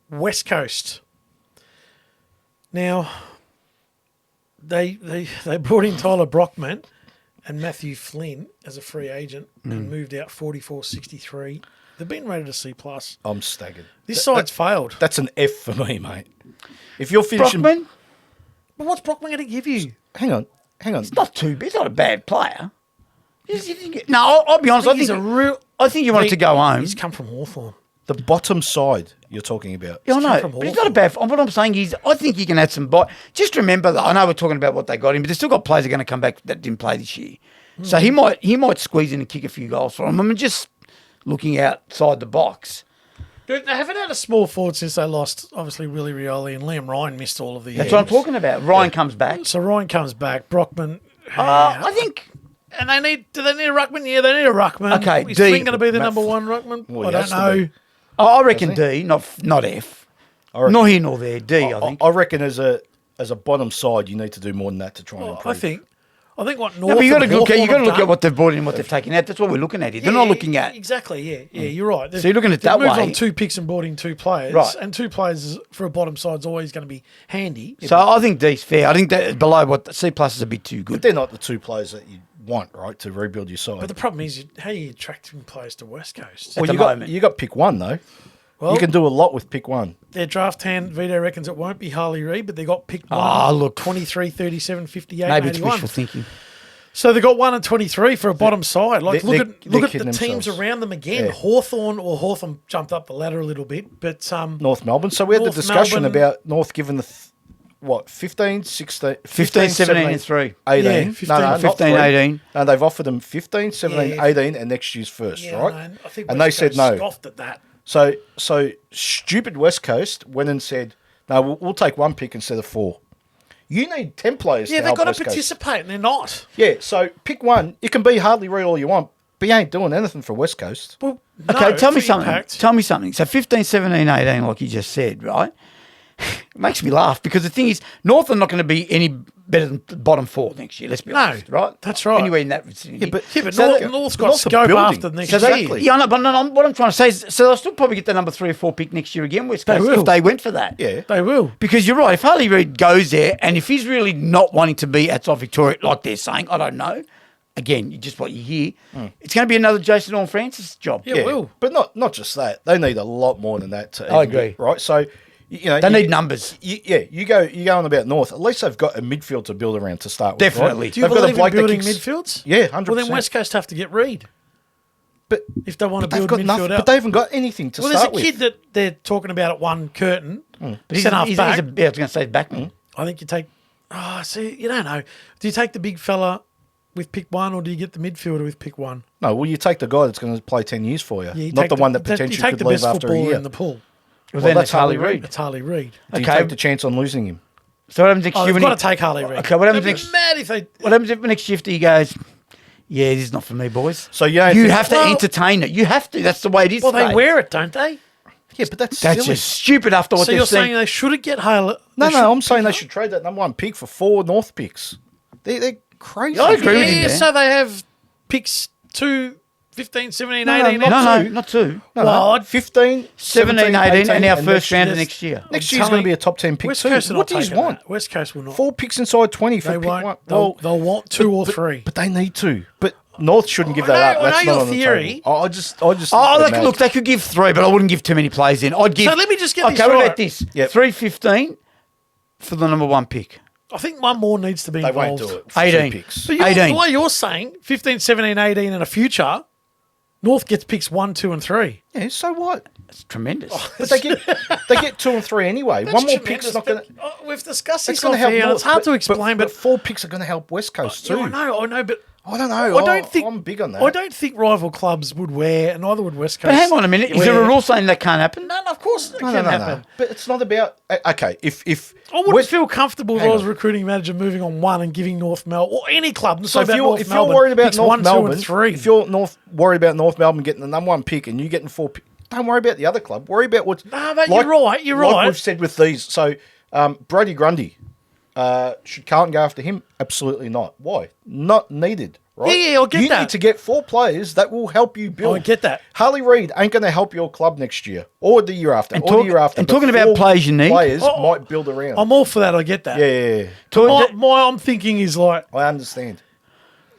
S1: West Coast. Now, they brought in Tyler Brockman and Matthew Flynn as a free agent and moved out 44-63. They've been rated a C+.
S2: I'm staggered.
S1: This side's failed.
S2: That's an F for me, mate. If you're finishing...
S3: Brockman,
S1: But what's Brockman going to give you?
S2: Hang on.
S3: not too bad. He's not a bad player. No, I'll be honest.
S1: I think he's a real...
S3: I think you want it to go home.
S1: He's come from Hawthorn.
S2: The bottom side you're talking about.
S3: Yeah, I
S1: come
S3: know,
S1: from
S3: but he's not a bad. What I'm saying is, I think he can add some bite. Just remember that I know we're talking about what they got him, but there's still got players that are going to come back that didn't play this year. So he might squeeze in and kick a few goals for him. I mean, just looking outside the box.
S1: Dude, they haven't had a small forward since they lost, obviously, Willie Rioli and Liam Ryan missed all of the
S3: That's
S1: years.
S3: what I'm talking about. Ryan comes back.
S1: So Ryan comes back. Brockman.
S3: I think.
S1: And do they need a ruckman? Yeah, they need a ruckman.
S3: Okay,
S1: Is
S3: D.
S1: Flynn going to be the
S2: Matt
S1: number one ruckman?
S2: Well,
S1: I
S2: he
S1: don't
S2: has to
S1: know.
S2: be.
S3: I reckon D, not F.
S2: reckon-
S3: Not here nor there. D, I think.
S2: I reckon as a bottom side, you need to do more than that to try and
S1: Well,
S2: improve.
S1: I think what North.
S3: No, but you got to
S1: and
S3: look at
S1: Hawthorn have
S3: look at
S1: done-
S3: what they've brought in, what they've taken out. That's what we're looking at here. They're not looking at.
S1: Exactly. Yeah, you're right.
S3: So you're looking at
S1: They've
S3: that
S1: moved
S3: way.
S1: on 2 picks and brought in 2 players,
S3: Right.
S1: And 2 players for a bottom side is always going to be handy.
S3: So I think D's fair. I think that below what C plus is a bit too
S2: But
S3: good.
S2: they're not the 2 players that you want, right, to rebuild your side.
S1: But the problem is, how are you attracting players to West Coast?
S3: At the
S2: you got
S3: moment.
S2: you got pick 1 though.
S1: Well,
S2: You can do a lot with pick 1.
S1: their draft hand, Vito reckons it won't be Harley Reid, but they got pick 1.
S3: Ah, look.
S1: 23, 37, 58,
S3: Maybe it's
S1: 81.
S3: wishful thinking.
S1: So they got 1 and 23 for a bottom side. Like,
S2: they're
S1: look at the
S2: kidding
S1: teams
S2: themselves.
S1: around them again.
S2: Yeah.
S1: Hawthorn jumped up the ladder a little bit, but
S2: North Melbourne. So we had
S1: North
S2: the discussion
S1: Melbourne-
S2: about North giving the 15, 16,
S3: 15, 17 and 3.
S2: 18.
S1: Yeah,
S2: no,
S1: 15,
S2: not
S3: 15,
S2: 3.
S3: 18.
S2: No, they've offered them 15, 17,
S1: Yeah.
S2: 18 and next year's first,
S1: yeah,
S2: right?
S1: I think
S2: and
S1: West
S2: they said
S1: Coast
S2: no.
S1: scoffed at that.
S2: So stupid West Coast went and said, no, we'll take 1 pick instead of 4. You need 10 players
S1: Yeah,
S2: to
S1: they've
S2: help
S1: got to
S2: West Coast.
S1: participate, and they're not.
S2: Yeah, so pick 1. You can be Harley Reid all you want, but you ain't doing anything for West Coast.
S1: Well,
S3: Okay,
S1: no,
S3: tell me
S1: for
S3: something.
S1: impact.
S3: Tell me something. So 15, 17, 18, like you just said, right? It makes me laugh because the thing is, North are not going to be any better than the bottom 4 next year. Let's be
S1: No,
S3: honest, right?
S1: that's right.
S3: Anywhere in that vicinity.
S2: Yeah, but
S1: North's
S2: North
S1: got
S2: are
S1: scope
S2: building.
S1: after next
S3: So
S1: year.
S2: Exactly.
S3: Yeah, I know, but no, what I'm trying to say is, so they'll still probably get the number 3 or 4 pick next year again, West Coast,
S1: will.
S3: if they went for that.
S2: Yeah.
S1: They will.
S3: Because you're right, if Harley Reid goes there, and if he's really not wanting to be outside Victoria, like they're saying, I don't know. Again, just what you hear, it's going to be another Jason Orr Francis job.
S1: Yeah, it will.
S2: But not just that. They need a lot more than that to
S3: I
S2: even
S3: agree.
S2: get- right? So, you know,
S3: They need numbers.
S2: You go on about North. At least they've got a midfield to build around to start with.
S3: Definitely.
S2: Right?
S1: Do you
S2: They've got a
S1: believe in
S2: bloke that
S1: building
S2: kicks-
S1: midfields?
S2: Yeah, 100%.
S1: Well, then West Coast have to get Reid
S2: But
S1: if they want to
S2: they've
S1: build
S2: got
S1: midfield
S2: nothing.
S1: out.
S2: But they haven't got anything to
S1: well, there's a
S2: start with.
S1: kid that they're talking about at one Curtin.
S3: But he's,
S1: Centre
S3: he's,
S1: back.
S3: he's a, yeah, I was going to say backman.
S1: I think you take. Oh, see, you don't know. Do you take the big fella with pick 1, or do you get the midfielder with pick 1?
S2: No, well, you take the guy that's going to play 10 years for you,
S1: Yeah, you
S2: not
S1: take
S2: the one that
S1: you
S2: potentially
S1: take
S2: could
S1: the
S2: leave
S1: best
S2: after a
S1: footballer
S2: year.
S1: in the pool.
S3: Well,
S2: Well,
S3: then
S2: that's
S3: it's Harley
S2: Harley
S3: Reid.
S1: It's Harley Reid.
S2: Do you
S3: Okay.
S2: take the chance on losing him?
S3: So what happens next
S1: Oh,
S3: year?
S1: they've
S3: when
S1: got
S3: he-
S1: to take Harley Reid.
S3: Okay, what happens
S1: They'd be
S3: next?
S1: mad if they.
S3: What happens if next shift he goes? Yeah, this is not for me, boys.
S2: So you don't
S3: You
S2: think-
S3: have to
S1: Well-
S3: entertain it. You have to. That's the way it is.
S1: Well, they
S3: today.
S1: wear it, don't they?
S2: Yeah, but that's
S3: That's
S2: silly.
S3: just stupid after what
S1: So
S3: they've
S1: you're
S3: seen.
S1: saying they shouldn't get Harley?
S2: No, I'm saying they should trade that number 1 pick for 4 North picks. They're crazy.
S3: I agree with you
S1: Yeah,
S3: there.
S1: so they have picks 2, 15, 17,
S2: No,
S1: 18.
S2: not
S3: No,
S2: two.
S3: not 2.
S2: No,
S1: Well,
S2: 15,
S3: 17, 18, and our first
S2: next
S3: round
S2: year's-
S3: next year.
S2: Next
S1: I'm
S2: year's going to
S1: telling
S2: be a top 10 pick
S1: West
S2: too.
S1: Coast are
S2: What
S1: not
S2: do you
S1: taking
S2: want?
S1: that. West Coast will not.
S2: 4 picks inside 20 for
S1: They
S2: pick
S1: won't.
S2: 1.
S1: They'll want 2 or 3.
S2: But they need to. But North shouldn't give
S1: I
S2: that
S1: know-
S2: up.
S1: I
S2: That's
S1: know
S2: not
S1: your
S2: on the
S1: theory.
S2: table. I just.
S3: Oh,
S2: they're mad.
S3: look, they could give 3, but I wouldn't give too many players in. I'd give.
S1: So let me just get
S3: okay,
S1: this
S3: what
S1: right.
S3: about this?
S2: Yep.
S3: 315 for the number 1 pick.
S1: I think one more needs to be
S2: They
S1: involved.
S2: won't do it. For
S3: 18.
S2: 2 picks.
S1: But you're,
S3: 18.
S1: the way you're saying, 15, 17, 18 in a future, North gets picks 1, 2, and 3.
S2: Yeah, so what?
S3: That's tremendous.
S2: But they get 2 and 3 anyway.
S1: That's
S2: One more
S1: tremendous,
S2: pick's not going to.
S1: but, we've discussed
S2: It's
S1: this
S2: going
S1: on
S2: to help
S1: here, and
S2: North.
S1: it's hard to explain, but
S2: 4 picks are going to help West Coast too.
S1: yeah, I know, but
S2: I don't know.
S1: I don't think
S2: I'm big on that.
S1: I don't think rival clubs would wear, and neither would West Coast.
S3: But hang on a minute. Is there a rule saying that can't happen?
S1: No, of course it
S2: No,
S1: can
S2: no.
S1: happen.
S2: But it's not about. Okay, if
S1: I wouldn't
S2: West-
S1: feel comfortable if I
S2: Hang
S1: was
S2: on.
S1: recruiting manager moving on 1 and giving North Melbourne or any club. I'm
S2: So
S1: talking
S2: if
S1: about
S2: you're,
S1: North
S2: if you're
S1: Melbourne,
S2: worried about
S1: picks
S2: North
S1: 1, 2,
S2: Melbourne,
S1: and 3.
S2: if you're worried about North Melbourne getting the number 1 pick and you getting 4 picks, don't worry about the other club. Worry about what's.
S1: No, but you're right, you're
S2: like
S1: right.
S2: we've said with these. So Brody Grundy, should Carlton go after him? Absolutely not. Why? Not needed. Right?
S1: Yeah, I'll get
S2: you
S1: that.
S2: need to get 4 players that will help you build.
S1: I get that.
S2: Harley Reid ain't going to help your club next year or the year after
S3: And
S2: or
S3: talk-
S2: the year after.
S3: and
S2: but
S3: talking about
S2: 4
S3: players you need-
S2: players
S1: Oh,
S2: might build around.
S1: I'm all for that. I get that.
S2: yeah.
S1: My I'm thinking is like,
S2: I understand.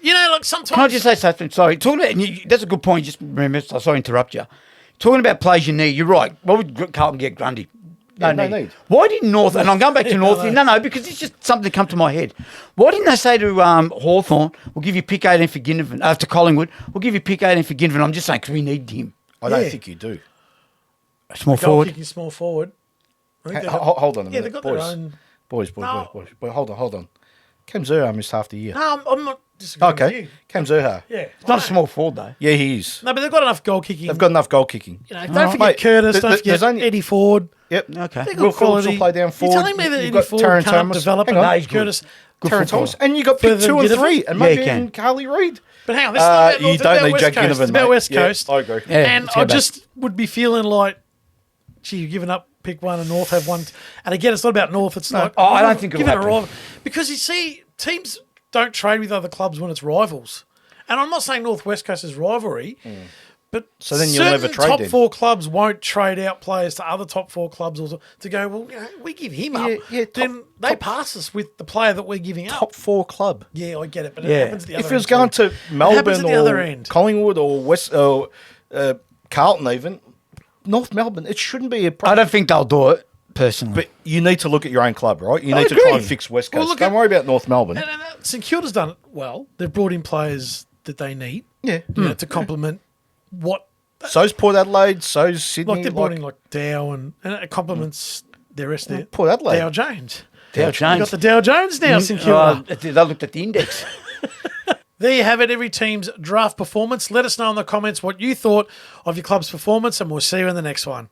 S1: you know, like sometimes.
S3: Can I just say something? Sorry. Talking about, and that's a good point. Just remember, sorry to interrupt you. Talking about players you need, you're right. Why would Carlton get Grundy?
S2: No need.
S3: Why didn't North, and I'm going back to North, no, because it's just something that come to my head. Why didn't they say to Hawthorn, we'll give you pick 18 for Ginnivan, to Collingwood, we'll give you pick 18 for Ginnivan. I'm just saying, because we need him.
S2: I don't
S1: Yeah.
S2: think you do.
S3: Small
S1: goal
S3: forward.
S1: kicking small forward. I think they've
S2: Hold on a
S1: yeah,
S2: minute,
S1: they've got
S2: boys.
S1: their own.
S2: Boys. Hold on. Cam Zurhaar missed half the year.
S1: No, I'm not disagreeing with
S2: Okay,
S1: you.
S2: Cam Zurhaar.
S1: Yeah,
S3: It's not a small forward, though.
S2: Yeah, he is.
S1: No, but they've got enough goal kicking.
S2: They've got enough goal kicking.
S1: You know, don't forget
S2: Mate,
S1: Curtis. Don't
S2: there's
S1: forget
S2: only-
S1: Eddie Ford.
S2: Yep.
S3: Okay.
S1: They've got
S2: Will Phillips
S1: quality.
S2: will play down forward.
S1: You're telling me that
S2: You've
S1: Eddie
S2: got
S1: Ford
S2: Taron
S1: can't
S2: Thomas.
S1: develop
S2: Hang
S1: and
S2: on.
S3: he's good.
S1: Curtis.
S3: Good
S2: Taron
S3: football.
S2: Thomas. And you got
S1: Further
S2: pick
S1: than
S2: 2 and
S1: Ginnivan?
S2: 3. And
S3: Yeah,
S2: maybe
S3: he can.
S2: even Carly Reid.
S1: But hang on, this is not about
S2: You
S1: North, it's
S2: don't
S1: about
S2: need
S1: West
S2: Jack
S1: Coast.
S2: Ginnivan,
S1: It's about
S2: mate.
S1: West
S2: Yeah,
S1: Coast.
S2: I agree.
S3: Yeah,
S1: And
S3: let's go
S1: I
S3: back.
S1: just would be feeling like, gee, you've given up pick one and North have one. And again, it's not about North. It's like,
S3: Oh, I don't think it'll
S1: given a
S3: happen.
S1: rival. Because you see, teams don't trade with other clubs when it's rivals. And I'm not saying North West Coast is rivalry, but
S2: So then you'll never
S1: certain
S2: trade
S1: top
S2: then.
S1: 4 clubs won't trade out players to other top 4 clubs or to go, well, you know, we give him up.
S2: Yeah,
S1: then they pass us with the player that we're giving up.
S2: Top 4 club.
S1: Yeah, I get it, but
S3: Yeah.
S1: it happens at the other
S2: If it was
S1: end
S2: going
S1: too.
S2: to
S1: happens
S2: Melbourne
S1: at the other
S2: or
S1: end.
S2: Collingwood or West Carlton even, North Melbourne, it shouldn't be a
S3: I
S2: problem.
S3: don't think they'll do it, personally.
S2: But you need to look at your own club, right? You
S3: I
S2: need to
S3: agree.
S2: try and fix West
S1: Well,
S2: Coast.
S1: look
S2: Don't
S1: at-
S2: worry about North Melbourne.
S1: And St Kilda's done it well. They've brought in players that they need,
S2: Yeah.
S1: you know, to complement what,
S2: So's Port Adelaide, so's Sydney.
S1: like they're brought in like Dow and it complements the rest of it.
S2: Port Adelaide.
S1: Dow Jones.
S3: Dow
S1: You
S3: Jones.
S1: got the Dow Jones now, St Kilda.
S3: They looked at the index.
S1: There you have it, every team's draft performance. Let us know in the comments what you thought of your club's performance, and we'll see you in the next one.